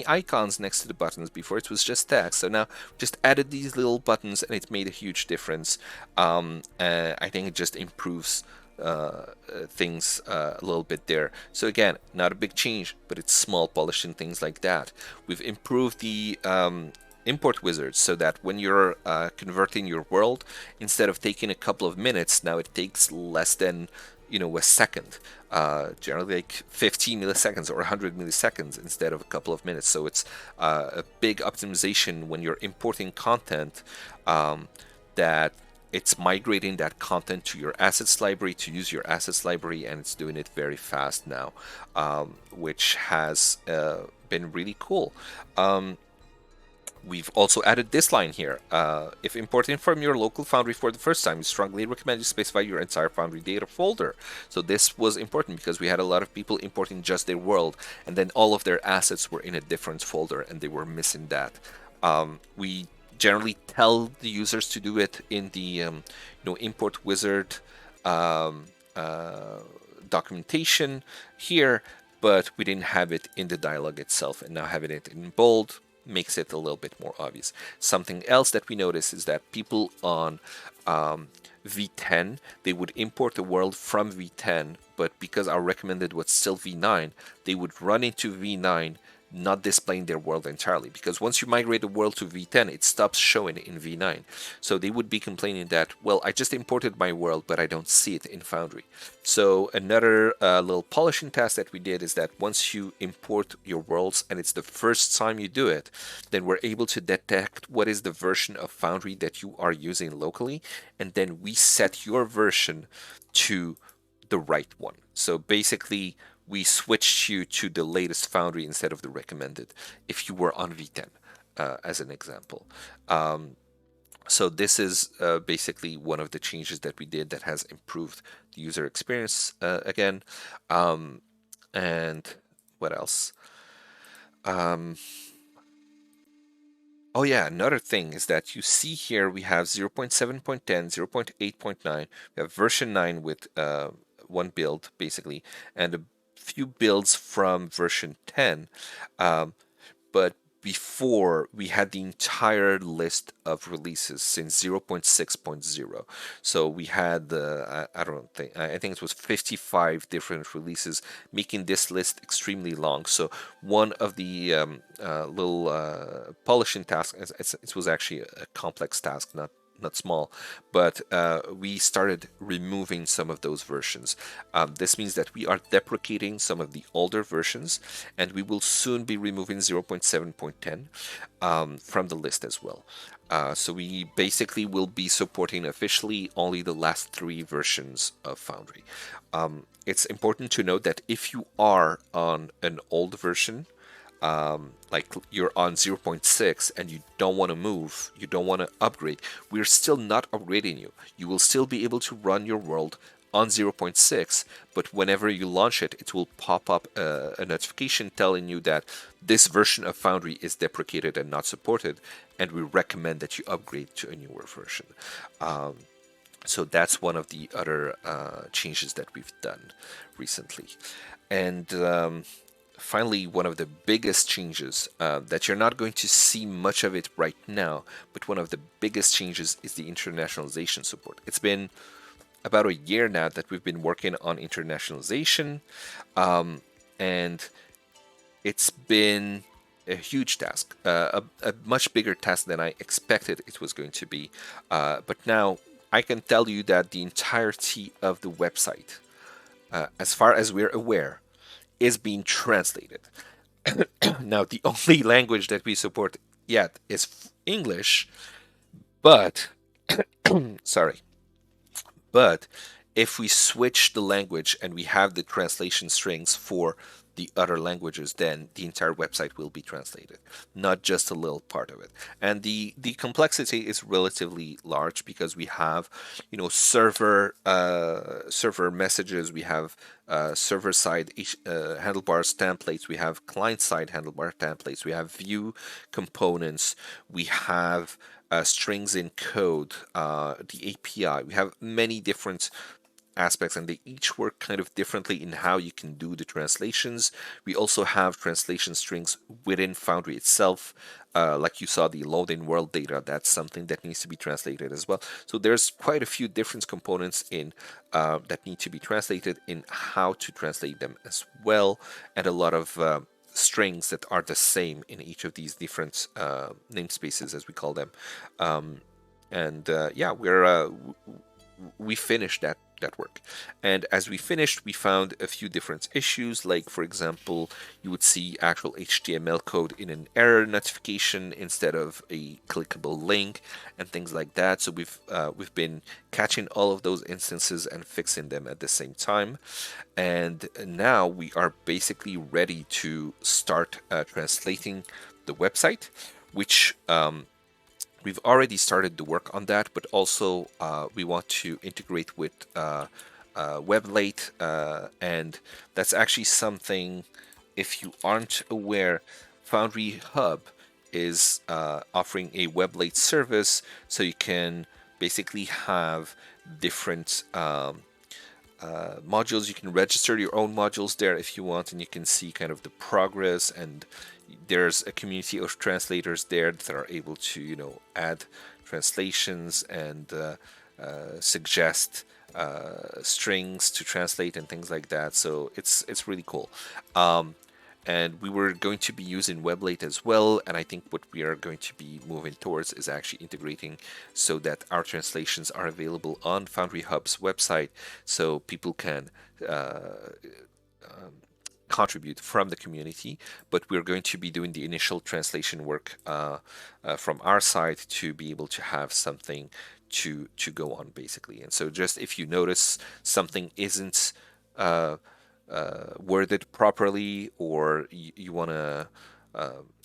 icons next to the buttons before. It was just text. So now just added these little buttons, and it made a huge difference. I think it just improves things a little bit there. So again, not a big change, but it's small polishing things like that. We've improved the import wizards so that when you're converting your world, instead of taking a couple of minutes, now it takes less than a second, generally like 15 milliseconds or 100 milliseconds instead of a couple of minutes. So it's a big optimization when you're importing content, that it's migrating that content to your assets library to use your assets library, and it's doing it very fast now, which has been really cool. We've also added this line here. If importing from your local foundry for the first time, we strongly recommend you specify your entire foundry data folder. So this was important because we had a lot of people importing just their world, and then all of their assets were in a different folder, and they were missing that. We generally tell the users to do it in the import wizard documentation here, but we didn't have it in the dialogue itself, and now having it in bold makes it a little bit more obvious. Something else that we notice is that people on V10, they would import the world from V10, but because our recommended was still V9, they would run into V9, not displaying their world entirely. Because once you migrate the world to V10, it stops showing in V9. So they would be complaining that, well, I just imported my world, but I don't see it in Foundry. So another little polishing task that we did is that once you import your worlds and it's the first time you do it, then we're able to detect what is the version of Foundry that you are using locally, and then we set your version to the right one. So basically, we switched you to the latest Foundry instead of the recommended if you were on V10, as an example. So this is basically one of the changes that we did that has improved the user experience again. And what else? Um, oh yeah, another thing is that you see here we have 0.7.10, 0.8.9, we have version 9 with one build basically, and a few builds from version 10. Um, but before we had the entire list of releases since 0.6.0. So we had the I don't think I think it was 55 different releases, making this list extremely long. So one of the little polishing tasks, it was actually a complex task, not small, but we started removing some of those versions. This means that we are deprecating some of the older versions, and we will soon be removing 0.7.10 from the list as well. So we basically will be supporting officially only the last 3 versions of Foundry. It's important to note that if you are on an old version, like you're on 0.6 and you don't want to move, you don't want to upgrade, we're still not upgrading you. You will still be able to run your world on 0.6, but whenever you launch it, it will pop up a notification telling you that this version of Foundry is deprecated and not supported, and we recommend that you upgrade to a newer version. So that's one of the other changes that we've done recently. And finally, one of the biggest changes that you're not going to see much of it right now, but one of the biggest changes is the internationalization support. It's been about a year now that we've been working on internationalization, and it's been a huge task, a much bigger task than I expected it was going to be. But now I can tell you that the entirety of the website, as far as we're aware, is being translated. Now, the only language that we support yet is English, but sorry, but if we switch the language and we have the translation strings for the other languages, then the entire website will be translated, not just a little part of it. And the complexity is relatively large because we have, server messages, we have server side handlebars templates, we have client side handlebar templates, we have view components, we have strings in code, the API. We have many different aspects, and they each work kind of differently in how you can do the translations. We also have translation strings within Foundry itself. Like you saw the load-in world data, that's something that needs to be translated as well. So there's quite a few different components in that need to be translated in how to translate them as well, and a lot of strings that are the same in each of these different namespaces, as we call them. And yeah, we finished that work. And as we finished, we found a few different issues. Like, for example, you would see actual HTML code in an error notification instead of a clickable link and things like that. So we've been catching all of those instances and fixing them at the same time. And now we are basically ready to start translating the website, which we've already started to work on that, but also we want to integrate with WebLate, and that's actually something, if you aren't aware, Foundry Hub is offering a WebLate service, so you can basically have different modules. You can register your own modules there if you want, and you can see kind of the progress, and there's a community of translators there that are able to add translations and suggest strings to translate and things like that. So it's really cool. and we were going to be using Weblate as well. And I think what we are going to be moving towards is actually integrating so that our translations are available on Foundry Hub's website, so people can contribute from the community. But we're going to be doing the initial translation work from our side to be able to have something to go on, basically. And so just if you notice something isn't uh, worded properly, or you want to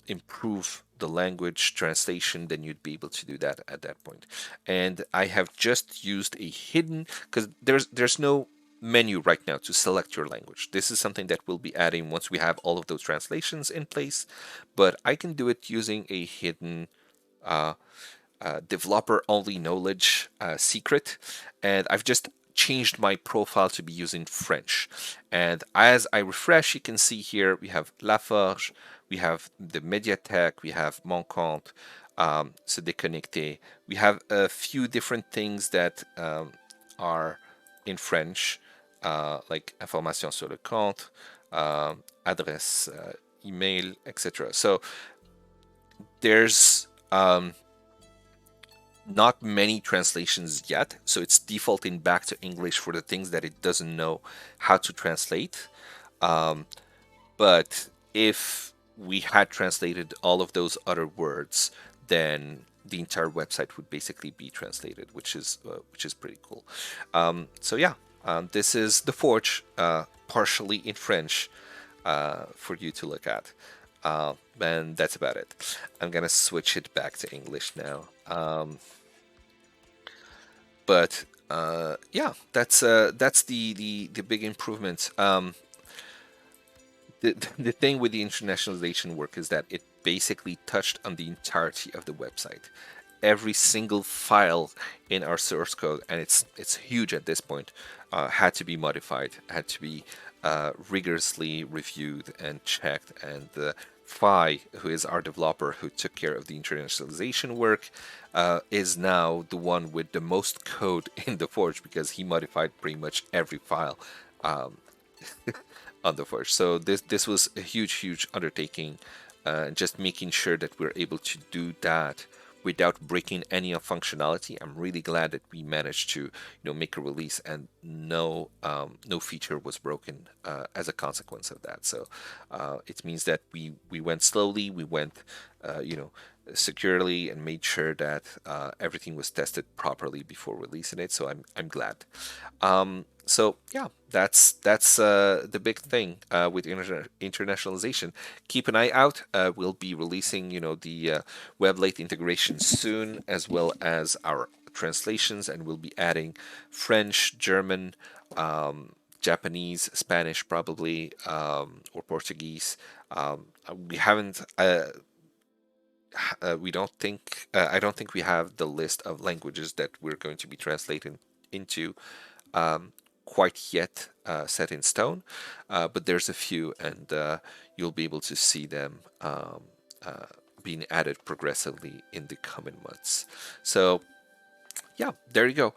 improve the language translation, then you'd be able to do that at that point. And I have just used a hidden, because there's no menu right now to select your language. This is something that we'll be adding once we have all of those translations in place, but I can do it using a hidden uh, developer only knowledge secret, and I've just changed my profile to be using French. And as I refresh, you can see here we have Laforge, we have the Mediathèque, we have Mon Compte, Se Déconnecter. We have a few different things that are in French, like Information sur le compte, adresse, email, etc. So there's not many translations yet, so it's defaulting back to English for the things that it doesn't know how to translate. But if we had translated all of those other words, then the entire website would basically be translated, which is pretty cool. So yeah, this is the Forge, partially in French, for you to look at. And that's about it. I'm gonna switch it back to English now. But yeah, that's the big improvement. The thing with the internationalization work is that it basically touched on the entirety of the website. Every single file in our source code, and it's huge at this point, had to be modified, had to be rigorously reviewed and checked. And Phi, who is our developer who took care of the internationalization work, is now the one with the most code in the Forge, because he modified pretty much every file on the Forge. So this was a huge undertaking, just making sure that we're able to do that without breaking any of functionality. I'm really glad that we managed to make a release and no feature was broken as a consequence of that. So it means that we went slowly, we went securely, and made sure that everything was tested properly before releasing it. So I'm glad. So yeah, that's the big thing with internationalization. Keep an eye out. We'll be releasing, the Weblate integration soon, as well as our translations, and we'll be adding French, German, Japanese, Spanish, probably, or Portuguese. We haven't. We don't think. I don't think we have the list of languages that we're going to be translating into quite yet set in stone, but there's a few, and you'll be able to see them being added progressively in the coming months. So yeah, there you go.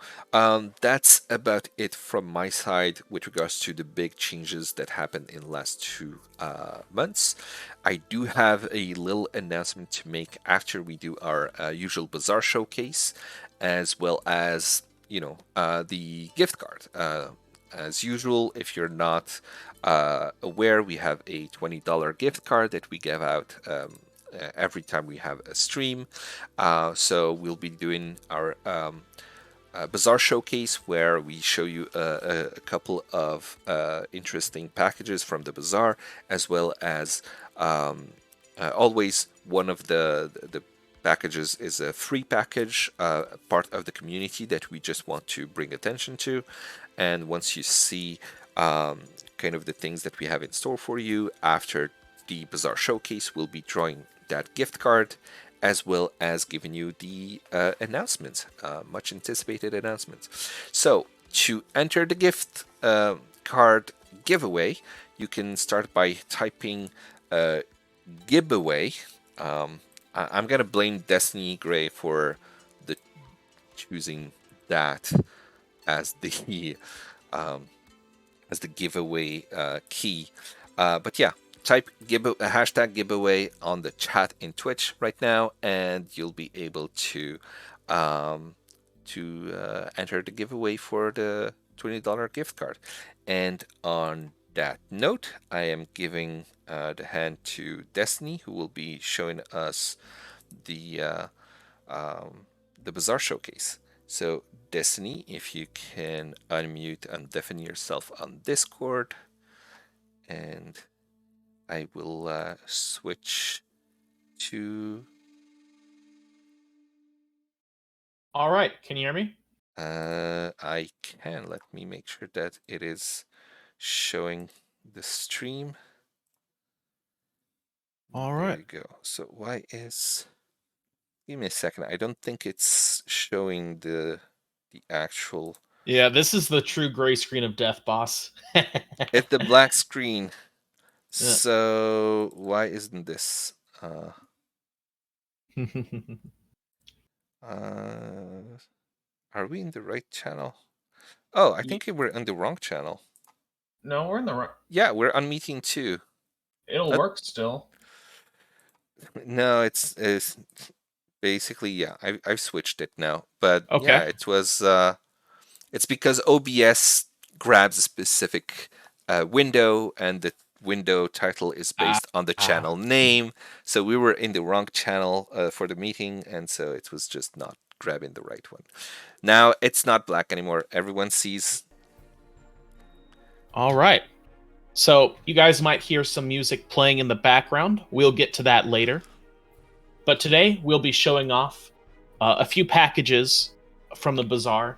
That's about it from my side with regards to the big changes that happened in the last 2 months. I do have a little announcement to make after we do our usual Bazaar showcase, as well as the gift card. As usual, if you're not aware, we have a $20 gift card that we give out every time we have a stream. So we'll be doing our Bazaar showcase, where we show you a couple of interesting packages from the Bazaar, as well as always one of the packages is a free package, part of the community that we just want to bring attention to. And once you see kind of the things that we have in store for you after the Bazaar showcase, we'll be drawing that gift card, as well as giving you the announcements, much anticipated announcements. So to enter the gift card giveaway, you can start by typing giveaway. I'm gonna blame Destiny Gray for the choosing that as the giveaway key. But yeah, type hashtag giveaway on the chat in Twitch right now, and you'll be able to enter the giveaway for the $20 gift card. And on that note, I am giving the hand to Destiny, who will be showing us the Bazaar showcase. So, Destiny, if you can unmute and deafen yourself on Discord, and I will switch to. All right, can you hear me? I can. Let me make sure that it is showing the stream. All There right. you go. So why is? Give me a second. I don't think it's showing the actual. Yeah, this is the true gray screen of death, boss. It's the black screen. Yeah. So why isn't this? Are we in the right channel? Oh, I think we're on the wrong channel. No, we're in the right. Yeah, we're on meeting 2. It'll work still. No, it's basically, yeah. I've switched it now, but Okay. yeah, it was. It's because OBS grabs a specific window, and the window title is based on the channel name. So we were in the wrong channel for the meeting, and so it was just not grabbing the right one. Now it's not black anymore. Everyone sees. All right. So you guys might hear some music playing in the background. We'll get to that later. But today we'll be showing off a few packages from the bazaar,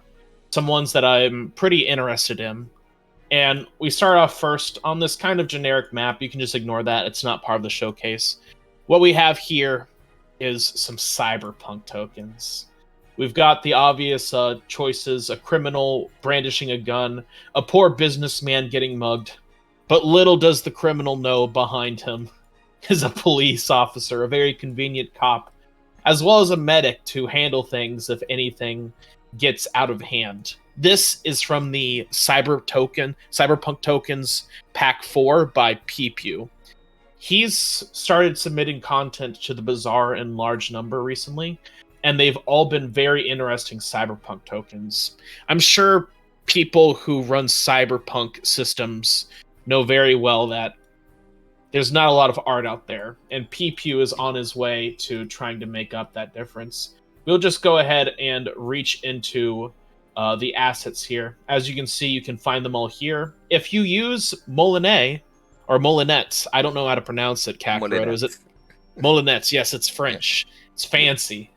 some ones that I'm pretty interested in. And we start off first on this kind of generic map. You can just ignore that. It's not part of the showcase. What we have here is some cyberpunk tokens. We've got the obvious choices: a criminal brandishing a gun, a poor businessman getting mugged. But little does the criminal know behind him is a police officer, a very convenient cop, as well as a medic to handle things if anything gets out of hand. This is from the Cyberpunk Tokens Pack 4 by Pew. He's started submitting content to the Bazaar in large number recently, and they've all been very interesting cyberpunk tokens. I'm sure people who run cyberpunk systems know very well that there's not a lot of art out there, and Pew is on his way to trying to make up that difference. We'll just go ahead and reach into the assets here. As you can see, you can find them all here. If you use Molinet, or Molinettes, I don't know how to pronounce it, Kakarot. Is it Molinettes? Yes, it's French. Yeah. It's fancy.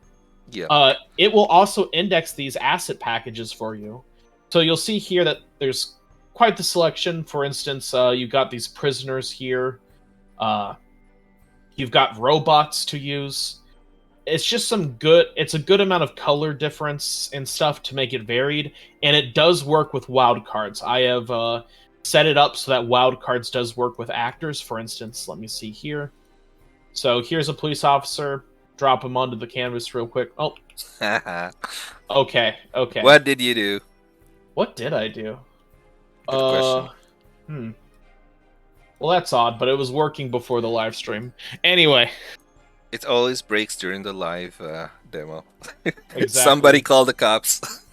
Yeah. It will also index these asset packages for you. So you'll see here that there's quite the selection. For instance, you've got these prisoners here. You've got robots to use. It's just it's a good amount of color difference and stuff to make it varied, and it does work with wild cards. I have set it up so that wild cards does work with actors. For instance, let me see here. So here's a police officer. Drop him onto the canvas real quick. Oh. Okay. What did you do? What did I do? Good question. Well, that's odd, but it was working before the live stream. Anyway. It always breaks during the live demo. Exactly. Somebody call the cops.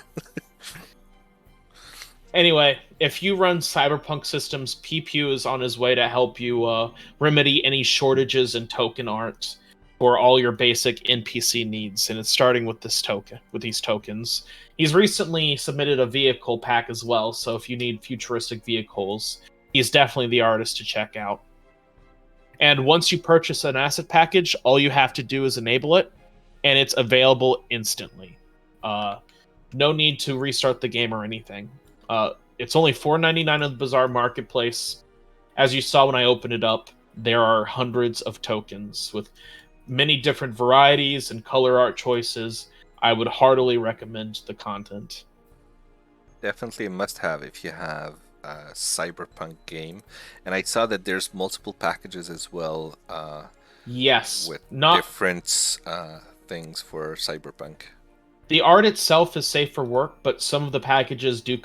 Anyway, if you run cyberpunk systems, Pew is on his way to help you remedy any shortages in token art for all your basic NPC needs, and it's starting with these tokens. He's recently submitted a vehicle pack as well, so if you need futuristic vehicles, he's definitely the artist to check out. And once you purchase an asset package, all you have to do is enable it, and it's available instantly. No need to restart the game or anything. It's only $4.99 on the Bazaar Marketplace. As you saw when I opened it up, there are hundreds of tokens with many different varieties and color art choices. I would heartily recommend the content. Definitely a must-have if you have a cyberpunk game. And I saw that there's multiple packages as well. Yes. With different things for cyberpunk. The art itself is safe for work, but some of the packages do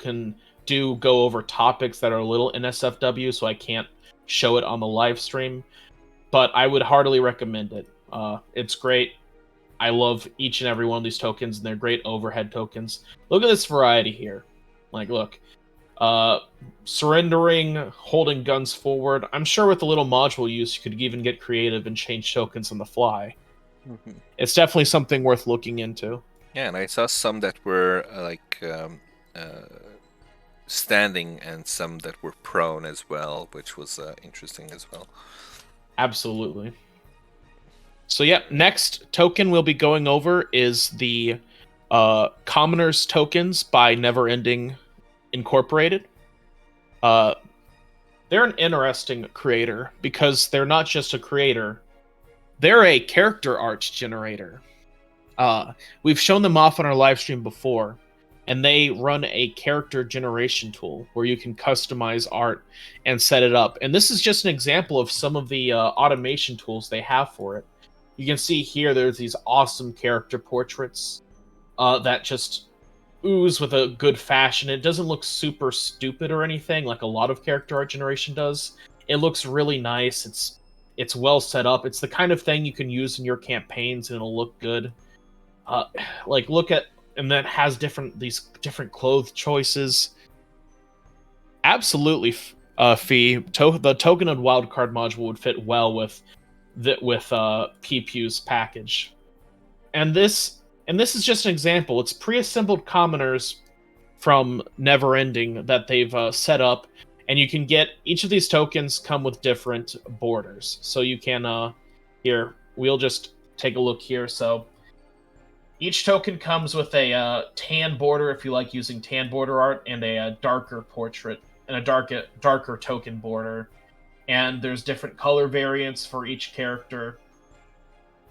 go over topics that are a little NSFW, so I can't show it on the live stream, but I would heartily recommend it. It's great. I love each and every one of these tokens, and they're great overhead tokens. Look at this variety here. Like, look. Surrendering, holding guns forward. I'm sure with a little module use, you could even get creative and change tokens on the fly. It's definitely something worth looking into. Yeah, and I saw some that were standing and some that were prone as well, which was interesting as well. Absolutely. So yeah, next token we'll be going over is the Commoners tokens by Neverending Incorporated. They're an interesting creator because they're not just a creator, they're a character art generator. We've shown them off on our live stream before, and they run a character generation tool where you can customize art and set it up. And this is just an example of some of the automation tools they have for it. You can see here there's these awesome character portraits that just ooze with a good fashion. It doesn't look super stupid or anything like a lot of character art generation does. It looks really nice. It's well set up. It's the kind of thing you can use in your campaigns and it'll look good. Like look at, and that has these different clothes choices. Absolutely, Fee. The Token and Wildcard module would fit well with PPU's package. And this is just an example. It's pre-assembled commoners from Neverending that they've set up, and you can get each of these tokens come with different borders. So you can here we'll just take a look here. So each token comes with a tan border if you like using tan border art, and a darker portrait and a darker token border. And there's different color variants for each character.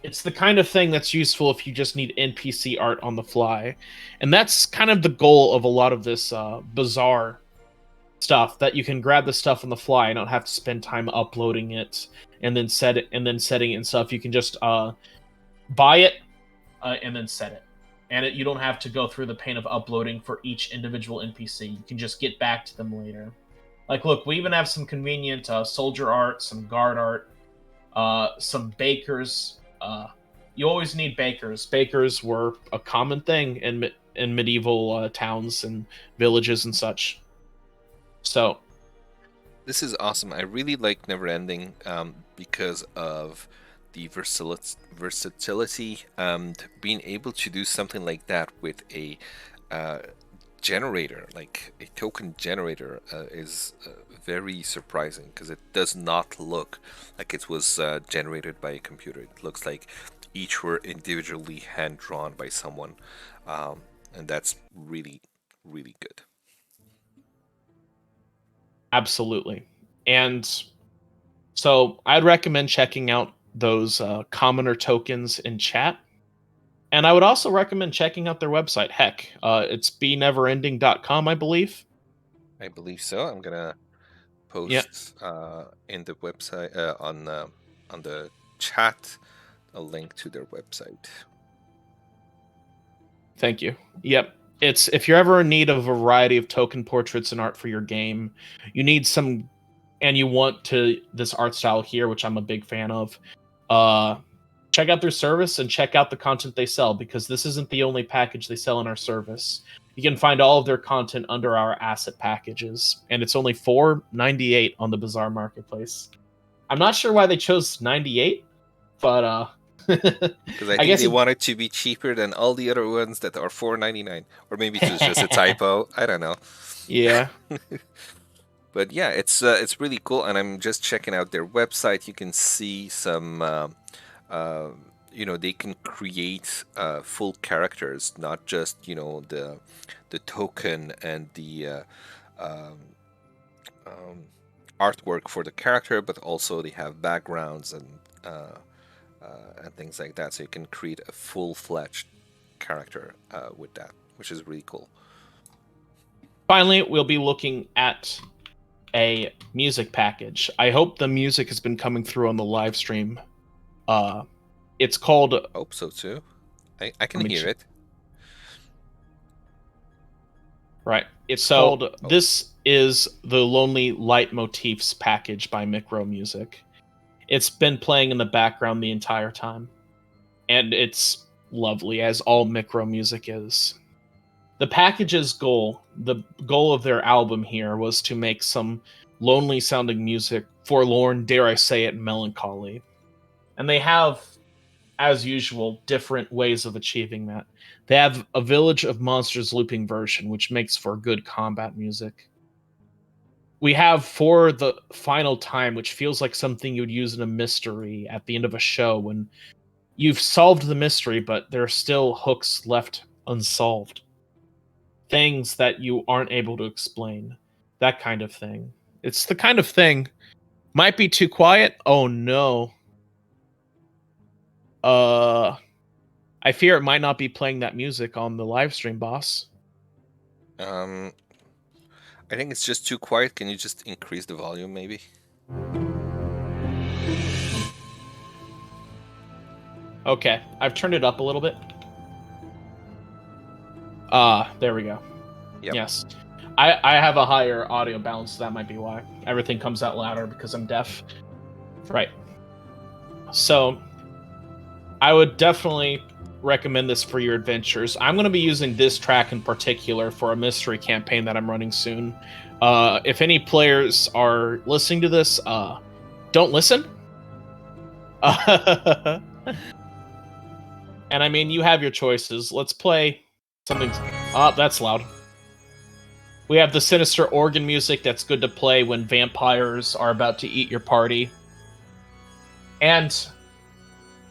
It's the kind of thing that's useful if you just need NPC art on the fly. And that's kind of the goal of a lot of this Bazaar stuff, that you can grab the stuff on the fly and don't have to spend time uploading it and then setting it and stuff. You can just buy it and then set it. And you don't have to go through the pain of uploading for each individual NPC. You can just get back to them later. Like, look, we even have some convenient soldier art, some guard art, some bakers. You always need bakers. Bakers were a common thing in medieval towns and villages and such. So, this is awesome. I really like Neverending because of the versatility and being able to do something like that with a generator, like a token generator, is very surprising because it does not look like it was generated by a computer. It looks like each were individually hand drawn by someone, and that's really, really good. Absolutely. And so I'd recommend checking out those commoner tokens in chat. And I would also recommend checking out their website. Heck, it's beneverending.com, I believe. I believe so. I'm gonna post in the website on the chat a link to their website. Thank you. Yep. It's if you're ever in need of a variety of token portraits and art for your game, you need some, and you want this art style here, which I'm a big fan of. Check out their service and check out the content they sell, because this isn't the only package they sell in our service. You can find all of their content under our asset packages, and it's only $4.98 on the Bazaar Marketplace. I'm not sure why they chose 98, but because I think they want it to be cheaper than all the other ones that are $4.99, or maybe it's just a typo. I don't know. Yeah. But yeah, it's really cool, and I'm just checking out their website. You can see some, they can create full characters, not just the token and the artwork for the character, but also they have backgrounds and things like that. So you can create a full-fledged character with that, which is really cool. Finally, we'll be looking at a music package. I hope the music has been coming through on the live stream. It's called... I hope so too. I can hear it. Right. It's called... This is the Lonely Leitmotifs package by Micro Music. It's been playing in the background the entire time, and it's lovely, as all Micro Music is. The package's goal, the goal of their album here, was to make some lonely sounding music, forlorn, dare I say it, melancholy. And they have, as usual, different ways of achieving that. They have a Village of Monsters looping version, which makes for good combat music. We have For the Final Time, which feels like something you would use in a mystery at the end of a show when you've solved the mystery, but there are still hooks left unsolved. Things that you aren't able to explain. That kind of thing. It's the kind of thing. Might be too quiet. Oh no. I fear it might not be playing that music on the live stream, boss. I think it's just too quiet. Can you just increase the volume, maybe? Okay, I've turned it up a little bit. There we go. Yep. Yes. I have a higher audio balance, so that might be why. Everything comes out louder because I'm deaf. Right. So, I would definitely recommend this for your adventures. I'm going to be using this track in particular for a mystery campaign that I'm running soon. If any players are listening to this, don't listen. And I mean, you have your choices. Let's play something. Oh, that's loud. We have the sinister organ music that's good to play when vampires are about to eat your party. And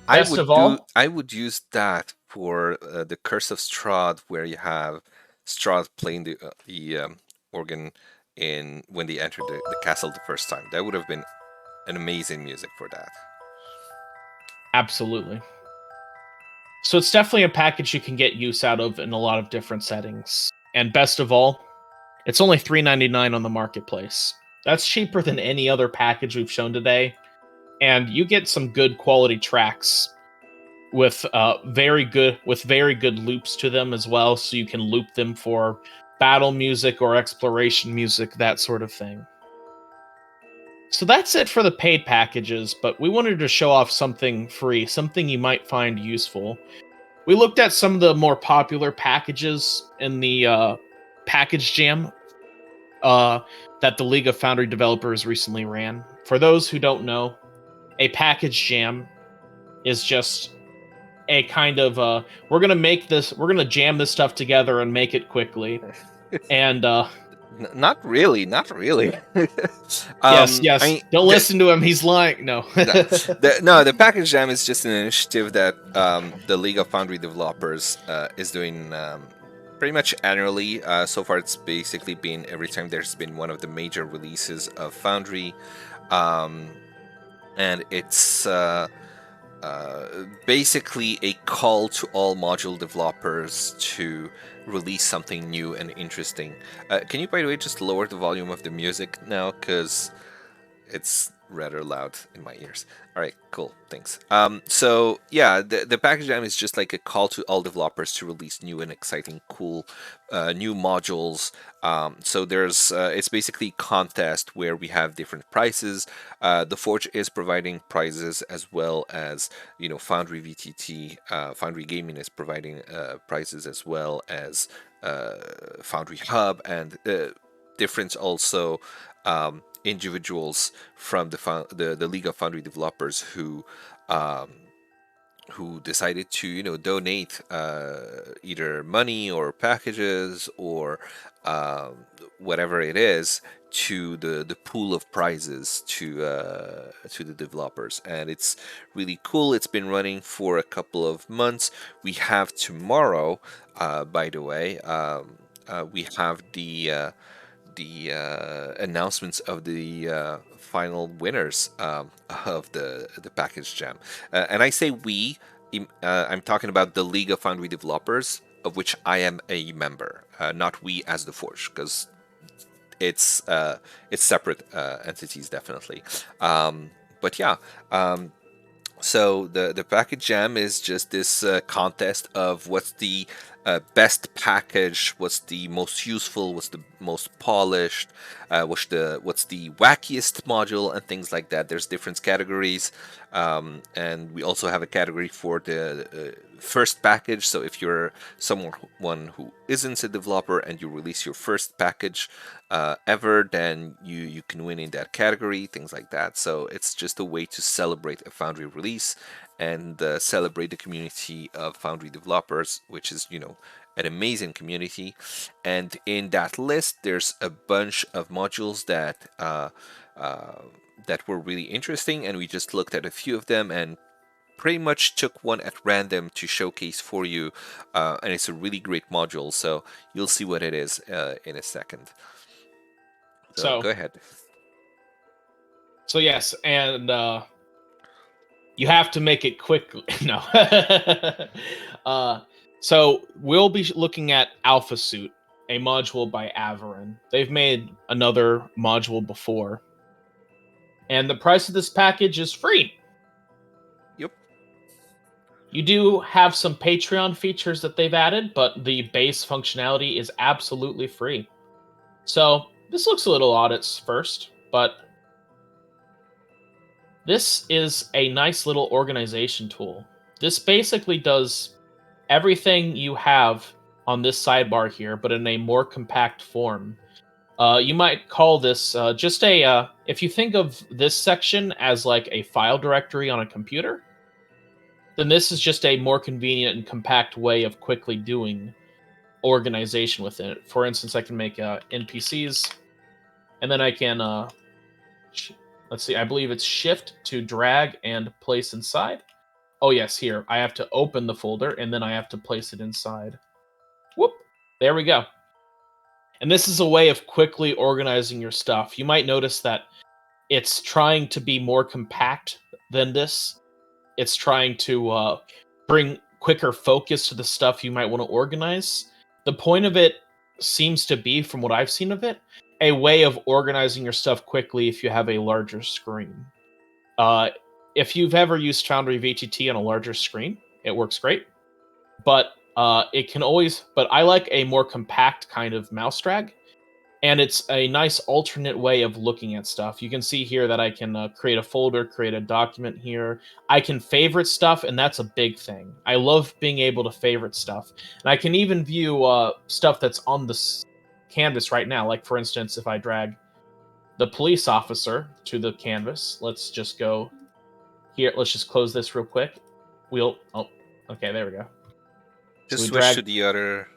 best of all, I would use that for the Curse of Strahd, where you have Strahd playing the organ in when they enter the castle the first time. That would have been an amazing music for that. absolutely. So it's definitely a package you can get use out of in a lot of different settings. And best of all, it's only $3.99 on the marketplace. That's cheaper than any other package we've shown today, and you get some good quality tracks with very good loops to them as well, so you can loop them for battle music or exploration music, that sort of thing. So that's it for the paid packages, but we wanted to show off something free, something you might find useful. We looked at some of the more popular packages in the package jam that the League of Foundry developers recently ran. For those who don't know, a package jam is just a kind of we're gonna jam this stuff together and make it quickly. And not really. yes, I mean, don't listen to him. He's lying. No. the package jam is just an initiative that the League of Foundry developers is doing pretty much annually. So far, it's basically been every time there's been one of the major releases of Foundry, and it's basically a call to all module developers to release something new and interesting. Can you, by the way, just lower the volume of the music now, because it's rather loud in my ears. All right, cool, thanks. So yeah, the package jam is just like a call to all developers to release new and exciting, cool, new modules. So there's it's basically a contest where we have different prizes. The Forge is providing prizes, as well as Foundry VTT, Foundry Gaming is providing prizes, as well as Foundry Hub, and different also individuals from the League of Foundry developers who decided to donate either money or packages or whatever it is to the pool of prizes to the developers, and it's really cool. It's been running for a couple of months. We have tomorrow, by the way, we have the announcements of the final winners of the package jam, and I say we. I'm talking about the League of Foundry developers, of which I am a member, not we as the Forge, because it's separate entities, definitely. But yeah. So the package jam is just this contest of what's the best package, what's the most useful, what's the most polished, what's the wackiest module, and things like that. There's different categories, and we also have a category for the first package. So if you're someone who isn't a developer and you release your first package ever, then you can win in that category, things like that. So it's just a way to celebrate a Foundry release and celebrate the community of Foundry developers, which is, an amazing community. And in that list, there's a bunch of modules that were really interesting, and we just looked at a few of them and pretty much took one at random to showcase for you. And it's a really great module, so you'll see what it is in a second. So go ahead. So yes, and you have to make it quickly. No. So we'll be looking at Alpha Suit, a module by Averin. They've made another module before. And the price of this package is free. Yep. You do have some Patreon features that they've added, but the base functionality is absolutely free. So this looks a little odd at first, but this is a nice little organization tool. This basically does everything you have on this sidebar here, but in a more compact form. You might call this just a, if you think of this section as like a file directory on a computer, then this is just a more convenient and compact way of quickly doing organization within it. For instance, I can make NPCs, and then I can, let's see, I believe it's shift to drag and place inside. Oh yes, here, I have to open the folder, and then I have to place it inside. Whoop, there we go. And this is a way of quickly organizing your stuff. You might notice that it's trying to be more compact than this. It's trying to bring quicker focus to the stuff you might want to organize. The point of it seems to be, from what I've seen of it, a way of organizing your stuff quickly if you have a larger screen. If you've ever used Foundry VTT on a larger screen, it works great. But it can always, but I like a more compact kind of mouse drag, and it's a nice alternate way of looking at stuff. You can see here that I can create a folder, create a document here. I can favorite stuff, and that's a big thing. I love being able to favorite stuff. And I can even view stuff that's on the canvas right now. Like, for instance, if I drag the police officer to the canvas, let's just go here. Let's just close this real quick. Oh, okay, there we go. Just so switch to the other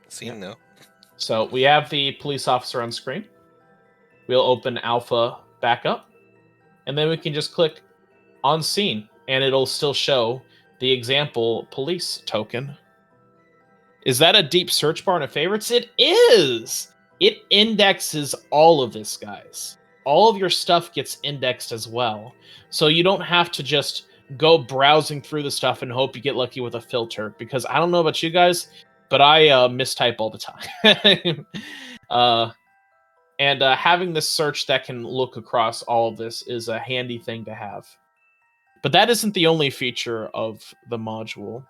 scene, yeah. now. So we have the police officer on screen. We'll open Alpha back up, and then we can just click on scene, and it'll still show the example police token. Is that a deep search bar in a favorites? It is! It indexes all of this, guys. All of your stuff gets indexed as well. So you don't have to just go browsing through the stuff and hope you get lucky with a filter, because I don't know about you guys, but I mistype all the time. And having this search that can look across all of this is a handy thing to have. But that isn't the only feature of the module.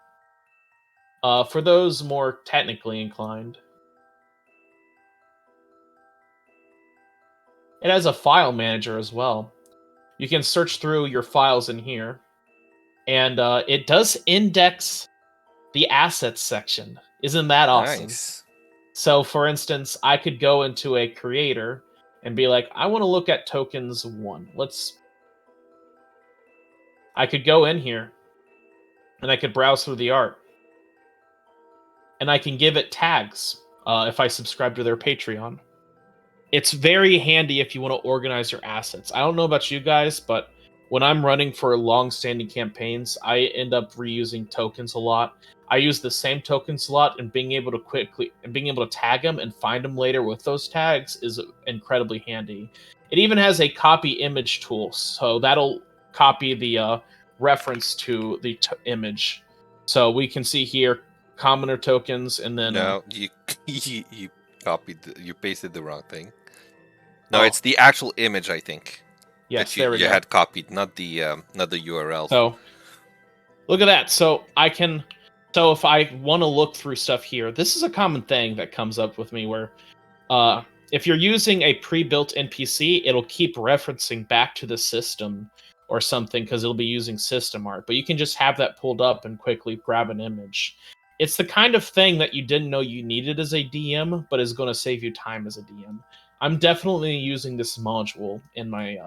For those more technically inclined, it has a file manager as well. You can search through your files in here, and it does index the assets section. Isn't that awesome? Nice. So, for instance, I could go into a creator and be like, I want to look at tokens 1. I could go in here, and I could browse through the art. And I can give it tags if I subscribe to their Patreon. It's very handy if you want to organize your assets. I don't know about you guys, but when I'm running for long-standing campaigns, I end up reusing tokens a lot. I use the same tokens a lot, and being able to tag them and find them later with those tags is incredibly handy. It even has a copy image tool, so that'll copy the reference to the image. So we can see here commoner tokens, and then no, you you pasted the wrong thing. No, it's the actual image, I think. Yes, that you had copied, not the URL. So look at that. So I can So if I want to look through stuff here, this is a common thing that comes up with me where if you're using a pre-built NPC, it'll keep referencing back to the system or something because it'll be using system art. But you can just have that pulled up and quickly grab an image. It's the kind of thing that you didn't know you needed as a DM, but is going to save you time as a DM. I'm definitely using this module in my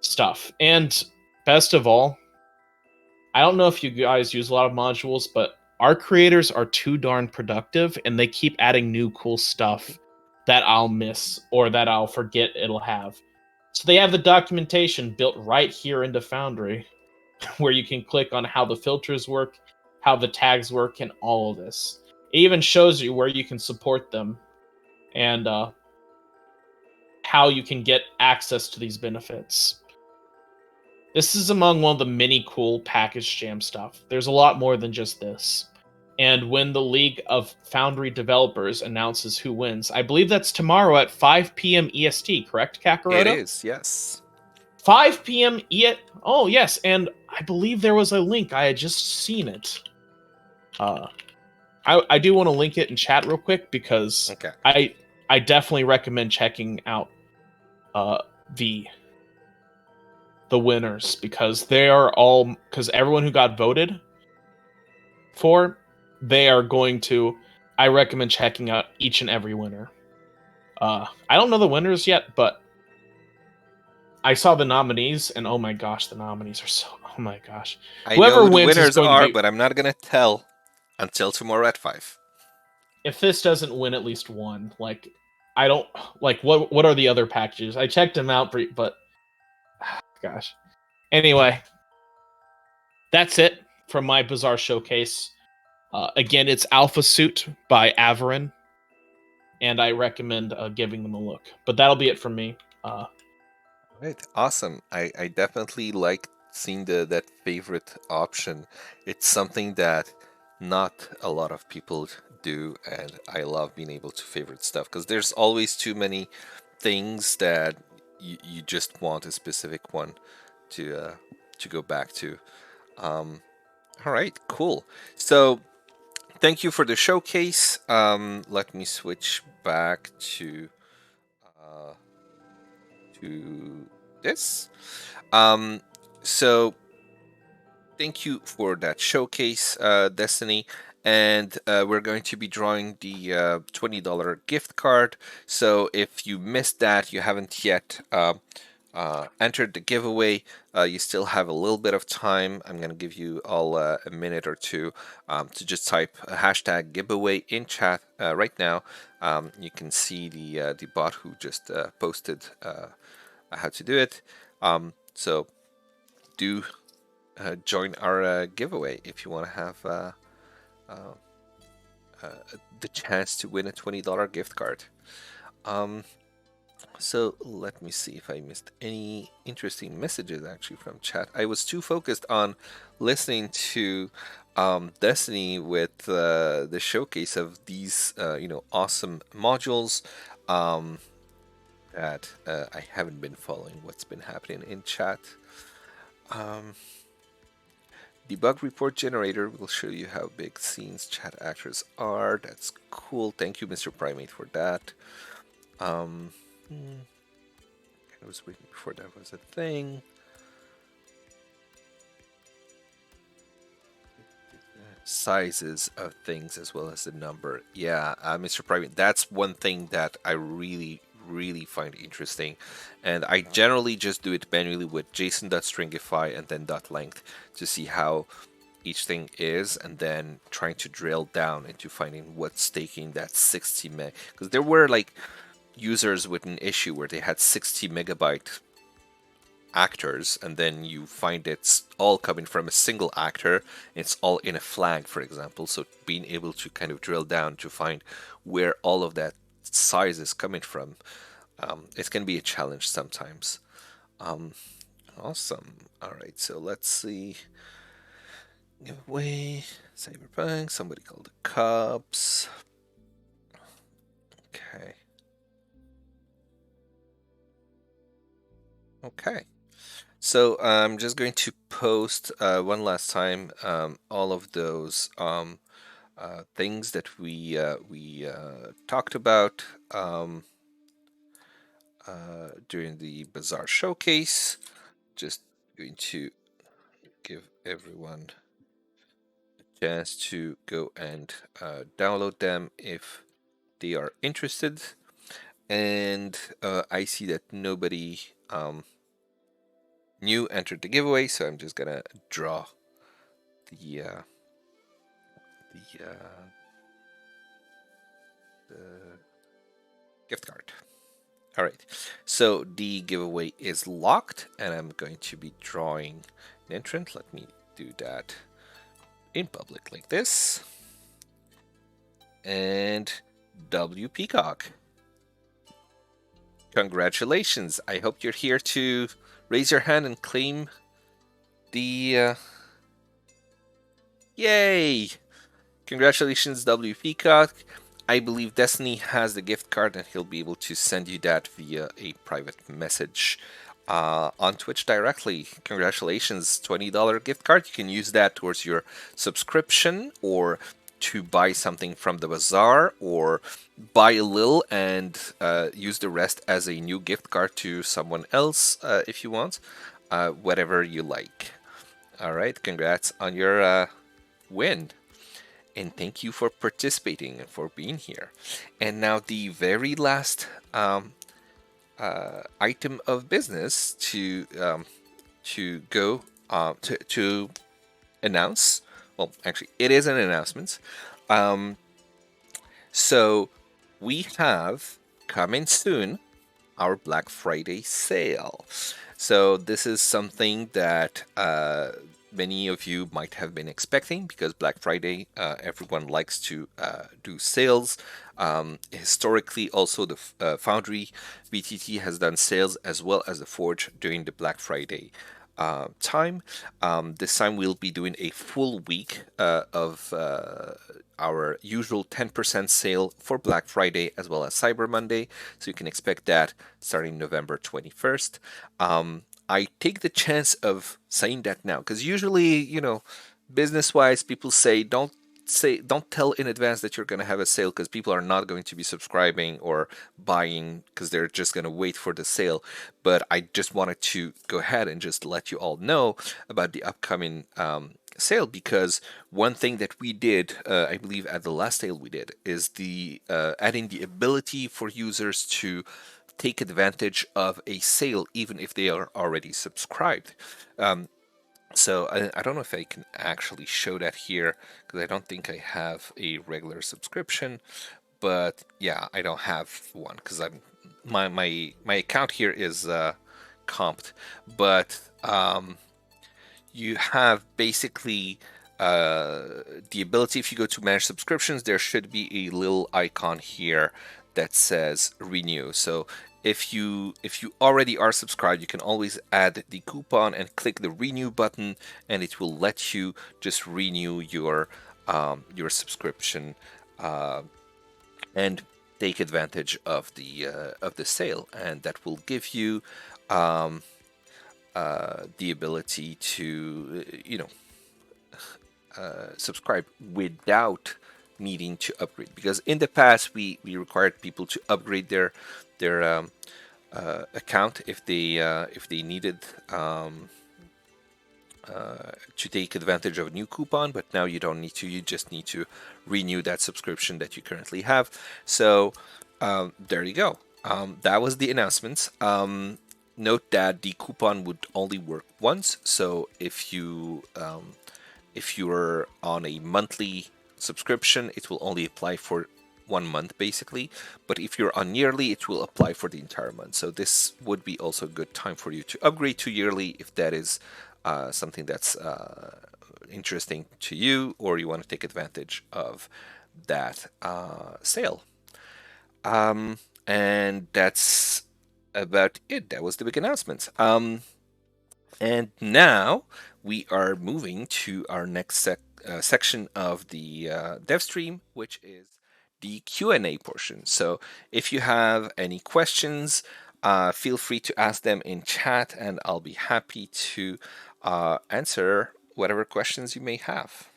stuff. And best of all, I don't know if you guys use a lot of modules, but our creators are too darn productive and they keep adding new cool stuff that I'll miss or that I'll forget it'll have. So they have the documentation built right here into Foundry where you can click on how the filters work, how the tags work, and all of this. It even shows you where you can support them and how you can get access to these benefits. This is among one of the many cool package jam stuff. There's a lot more than just this. And when the League of Foundry Developers announces who wins, I believe that's tomorrow at 5 p.m. EST, correct, Kakarota? It is, yes. 5 p.m. Oh, yes, and I believe there was a link. I had just seen it. I do want to link it in chat real quick because Okay. I definitely recommend checking out the winners because they are all because everyone who got voted for, they are going to. I recommend checking out each and every winner. I don't know the winners yet, but I saw the nominees, and oh my gosh, the nominees are so. Oh my gosh, I whoever know who the wins is winners going are, to be. but I'm not gonna tell until tomorrow at 5. If this doesn't win at least one, like I don't like what are the other packages? I checked them out, but gosh. Anyway, that's it from my Bizarre Showcase. Again, it's Alpha Suit by Averin, and I recommend giving them a look. But that'll be it from me. Right, awesome. I definitely like seeing that favorite option. It's something that not a lot of people do, and I love being able to favorite stuff because there's always too many things that you just want a specific one to go back to. All right, cool. So thank you for the showcase. Let me switch back uh, to this. So thank you for that showcase, Destiny. And we're going to be drawing the $20 gift card. So if you missed that, you haven't yet entered the giveaway, you still have a little bit of time. I'm going to give you all a minute or two to just type a hashtag giveaway in chat right now. You can see the bot who just posted how to do it. So do join our giveaway if you want to have the chance to win a $20 gift card. So let me see if I missed any interesting messages actually from chat. I was too focused on listening to Destiny with the showcase of these awesome modules that I haven't been following what's been happening in chat. The bug report generator will show you how big scenes chat actors are. That's cool. Thank you, Mr. Primate, for that. I was waiting before that was a thing. Sizes of things as well as the number. Yeah, Mr. Primate, that's one thing that I really find interesting, and I generally just do it manually with json.stringify and then .length to see how each thing is, and then trying to drill down into finding what's taking that 60 meg, because there were like users with an issue where they had 60 megabyte actors, and then you find it's all coming from a single actor. It's all in a flag, for example. So being able to kind of drill down to find where all of that size is coming from, it can be a challenge sometimes. Awesome. All right, so let's see. Giveaway, Cyberpunk, somebody called the Cubs. Okay. Okay. So I'm just going to post one last time all of those things that we talked about during the Bazaar showcase. Just going to give everyone a chance to go and download them if they are interested. And I see that nobody new entered the giveaway, so I'm just gonna draw the gift card. All right, so the giveaway is locked, and I'm going to be drawing an entrant. Let me do that in public like this. And W Peacock, congratulations! I hope you're here to raise your hand and claim the. Yay! Congratulations, W Peacock. I believe Destiny has the gift card, and he'll be able to send you that via a private message on Twitch directly. Congratulations, $20 gift card. You can use that towards your subscription or to buy something from the bazaar, or buy a little and use the rest as a new gift card to someone else if you want. Whatever you like. All right, congrats on your win. And thank you for participating and for being here. And now the very last item of business to go to announce. Well, actually, it is an announcement. So we have coming soon our Black Friday sale. So this is something that many of you might have been expecting, because Black Friday, everyone likes to do sales. Historically, also the Foundry BTT has done sales, as well as the Forge during the Black Friday time. This time we'll be doing a full week of our usual 10% sale for Black Friday as well as Cyber Monday. So you can expect that starting November 21st. I take the chance of saying that now, because usually, business-wise, people don't tell in advance that you're going to have a sale, because people are not going to be subscribing or buying, because they're just going to wait for the sale. But I just wanted to go ahead and just let you all know about the upcoming sale, because one thing that we did, I believe at the last sale we did, is the adding the ability for users to take advantage of a sale even if they are already subscribed. So I don't know if I can actually show that here, because I don't think I have a regular subscription. But yeah, I don't have one because my account here is comped. But you have basically the ability, if you go to manage subscriptions, there should be a little icon here that says renew. So if you already are subscribed, you can always add the coupon and click the renew button, and it will let you just renew your subscription and take advantage of the sale, and that will give you the ability to subscribe without needing to upgrade, because in the past we required people to upgrade their account if they needed to take advantage of a new coupon. But now you don't need to. You just need to renew that subscription that you currently have. So there you go. That was the announcements. Note that the coupon would only work once. So if you're on a monthly subscription, it will only apply for 1 month basically. But if you're on yearly, it will apply for the entire month. So this would be also a good time for you to upgrade to yearly if that is something that's interesting to you, or you want to take advantage of that sale. And that's about it. That was the big announcement. And now we are moving to our next section of the dev stream, which is the Q&A portion. So if you have any questions, feel free to ask them in chat, and I'll be happy to answer whatever questions you may have.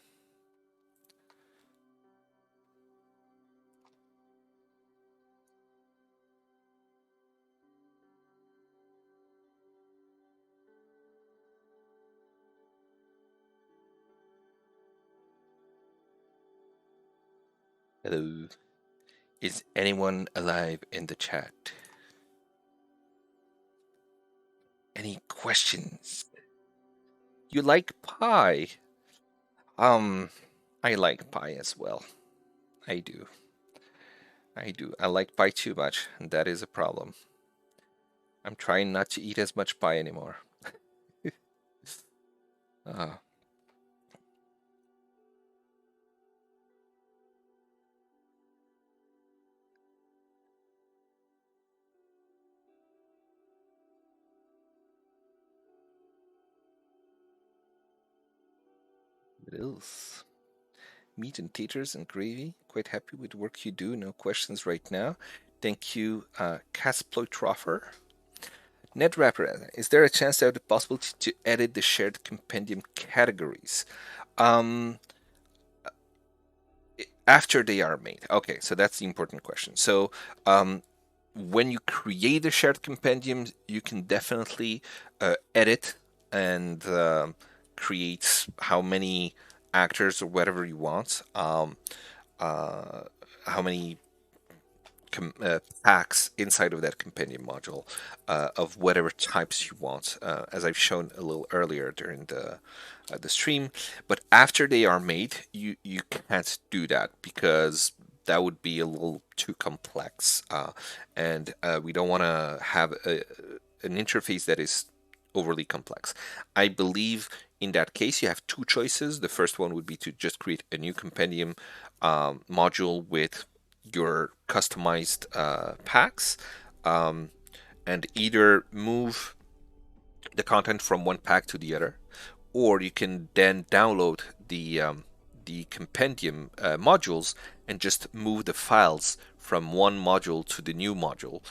Hello. Is anyone alive in the chat? Any questions? You like pie? Um, I like pie as well. I do. I do. I like pie too much, and that is a problem. I'm trying not to eat as much pie anymore. uh, what else? Meat and taters and gravy. Quite happy with the work you do. No questions right now. Thank you, Casploitroffer. NetWrapper, is there a chance that it would be possible to edit the shared compendium categories? Um, after they are made. Okay, so that's the important question. So, when you create a shared compendium, you can definitely edit and create how many actors or whatever you want, how many packs inside of that compendium module of whatever types you want, as I've shown a little earlier during the stream. But after they are made, you can't do that because that would be a little too complex, and we don't want to have an interface that is overly complex. I believe in that case you have two choices. The first one would be to just create a new compendium module with your customized packs, and either move the content from one pack to the other, or you can then download the compendium modules and just move the files from one module to the new module,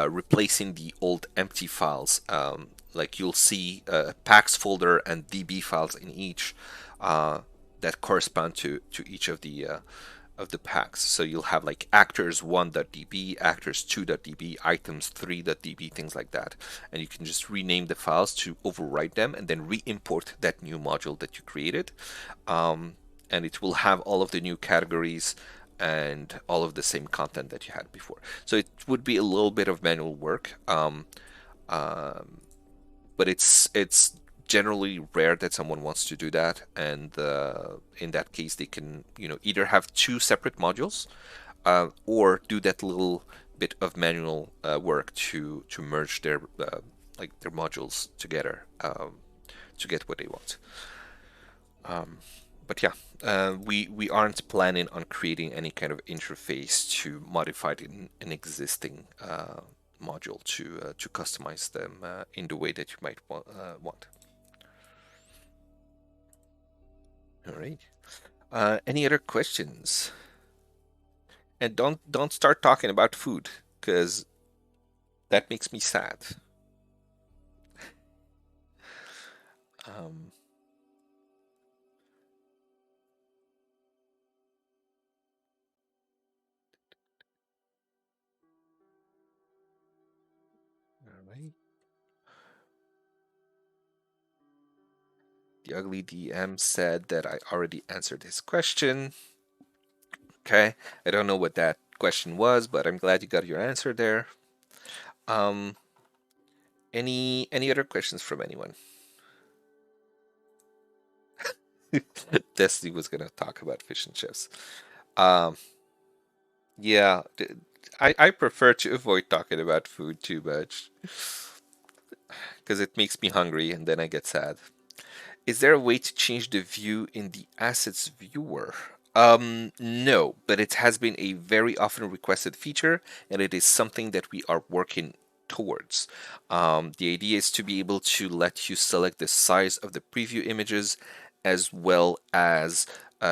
replacing the old empty files. Like you'll see a packs folder and DB files in each that correspond to each of the packs. So you'll have like actors1.db, actors2.db, items3.db, things like that. And you can just rename the files to overwrite them and then re-import that new module that you created. And it will have all of the new categories and all of the same content that you had before. So it would be a little bit of manual work, but it's generally rare that someone wants to do that, and in that case they can either have two separate modules, or do that little bit of manual work to merge their their modules together, to get what they want. But yeah, we aren't planning on creating any kind of interface to modify an existing module to customize them in the way that you might want. All right. Any other questions? And don't start talking about food, because that makes me sad. Um, all right. The ugly DM said that I already answered his question. Okay, I don't know what that question was, but I'm glad you got your answer there. Any other questions from anyone? Destiny was gonna talk about fish and chips. Um, yeah, I prefer to avoid talking about food too much because it makes me hungry and then I get sad. Is there a way to change the view in the assets viewer? No, but it has been a very often requested feature, and it is something that we are working towards. The idea is to be able to let you select the size of the preview images, as well as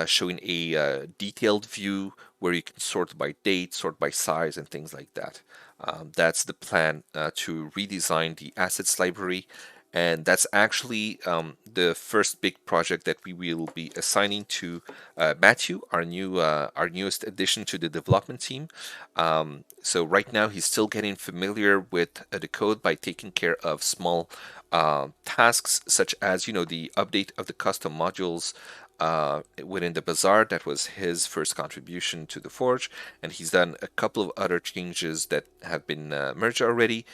showing a detailed view where you can sort by date, sort by size, and things like that. That's the plan, to redesign the assets library, and that's actually the first big project that we will be assigning to Matthew, our newest addition to the development team. So right now he's still getting familiar with the code by taking care of small tasks, such as the update of the custom modules, within the Bazaar. That was his first contribution to the Forge, and he's done a couple of other changes that have been merged already.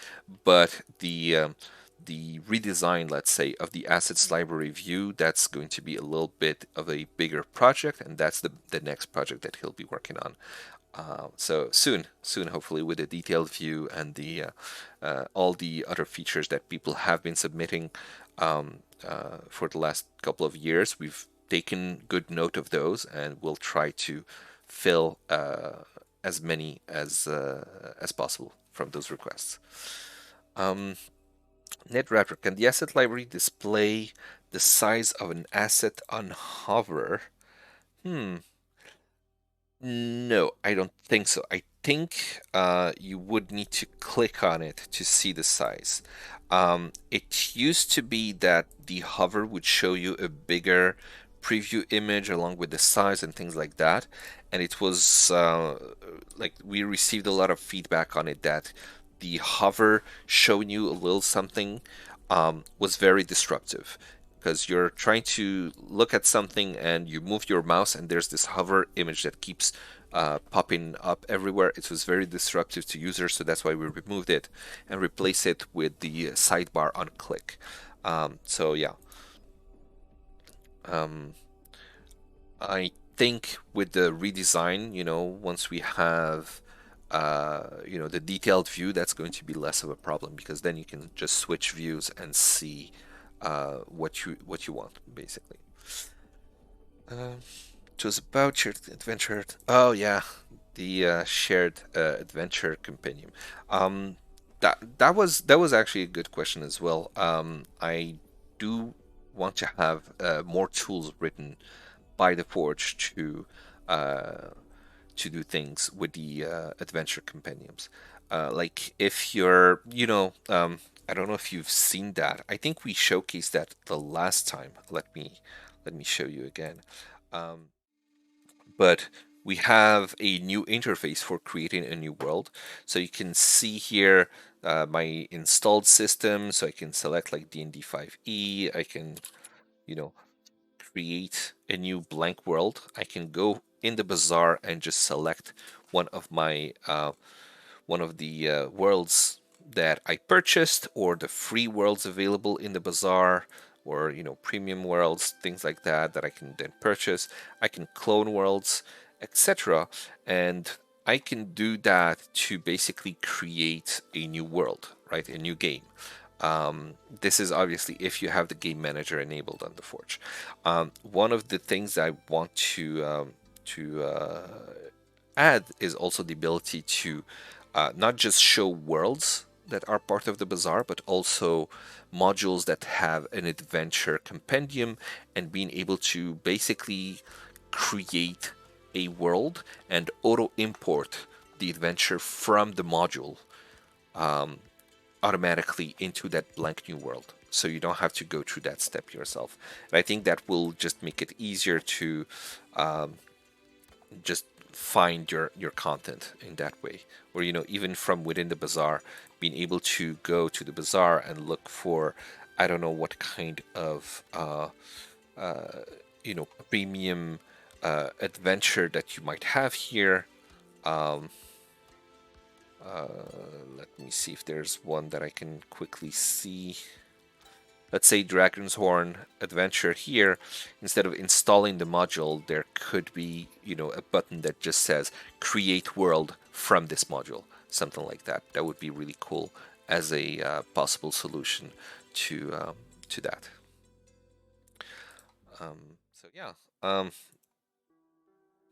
But the redesign, let's say, of the assets library view, that's going to be a little bit of a bigger project, and that's the next project that he'll be working on. So soon, hopefully, with a detailed view and the all the other features that people have been submitting for the last couple of years, we've taken good note of those, and we'll try to fill as many as possible from those requests. NetWrapper, can the asset library display the size of an asset on hover? No, I don't think so. I think you would need to click on it to see the size. It used to be that the hover would show you a bigger preview image along with the size and things like that. And it was like we received a lot of feedback on it that the hover showing you a little something was very disruptive because you're trying to look at something and you move your mouse and there's this hover image that keeps popping up everywhere. It was very disruptive to users, so that's why we removed it and replaced it with the sidebar on click. So yeah, I think with the redesign, once we have the detailed view, that's going to be less of a problem because then you can just switch views and see what you want basically. It was about shared adventure. Oh yeah, the shared adventure compendium. That was actually a good question as well. I do want to have more tools written by the Forge to do things with the adventure compendiums. Like if you're, I don't know if you've seen that. I think we showcased that the last time. Let me show you again. But we have a new interface for creating a new world. So you can see here my installed system. So I can select like DND 5e. I can, create a new blank world. I can go in the bazaar and just select one of my one of the worlds that I purchased or the free worlds available in the bazaar or premium worlds, things like that I can then purchase. I can clone worlds, etc. And I can do that to basically create a new world, right? A new game. This is obviously if you have the game manager enabled on the Forge. One of the things I want to add is also the ability to not just show worlds that are part of the bazaar, but also modules that have an adventure compendium and being able to basically create a world and auto import the adventure from the module automatically into that blank new world. So you don't have to go through that step yourself. And I think that will just make it easier to just find your content in that way, or even from within the bazaar, being able to go to the bazaar and look for, I don't know what kind of premium adventure that you might have here. Let me see if there's one that I can quickly see. Let's say Dragon's Horn Adventure here. Instead of installing the module, there could be, a button that just says create world from this module, something like that. That would be really cool as a possible solution to that. So yeah,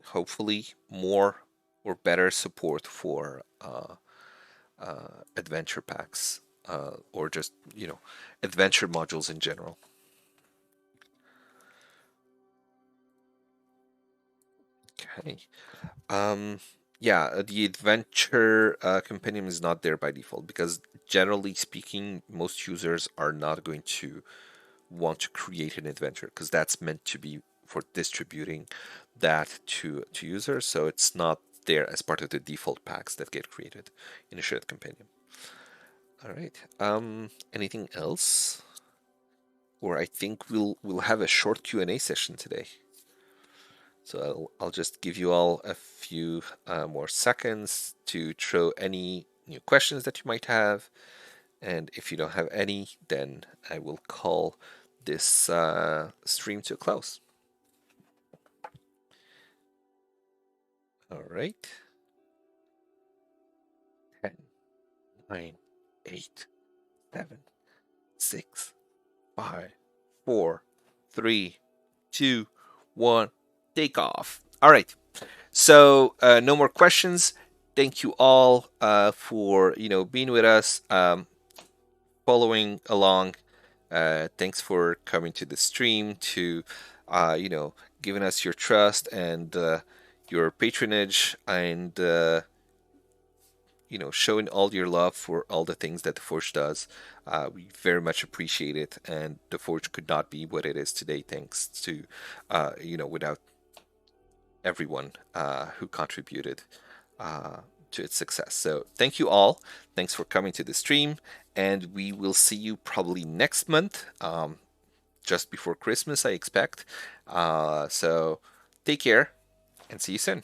hopefully more or better support for adventure packs or just adventure modules in general. Okay. Yeah, the adventure compendium is not there by default because generally speaking, most users are not going to want to create an adventure because that's meant to be for distributing that to users. So it's not there as part of the default packs that get created in a shared compendium. All right. Anything else? Or I think we'll have a short Q&A session today. So I'll just give you all a few more seconds to throw any new questions that you might have. And if you don't have any, then I will call this stream to a close. All right. 10, 9, 8, 7, 6, 5, 4, 3, 2, 1. Take off. All right. So no more questions. Thank you all for being with us, following along. Thanks for coming to the stream, to giving us your trust and your patronage, and showing all your love for all the things that the Forge does. We very much appreciate it, and the Forge could not be what it is today thanks to without everyone who contributed to its success. So thank you all. Thanks for coming to the stream, and we will see you probably next month, just before Christmas, I expect. So take care, and see you soon.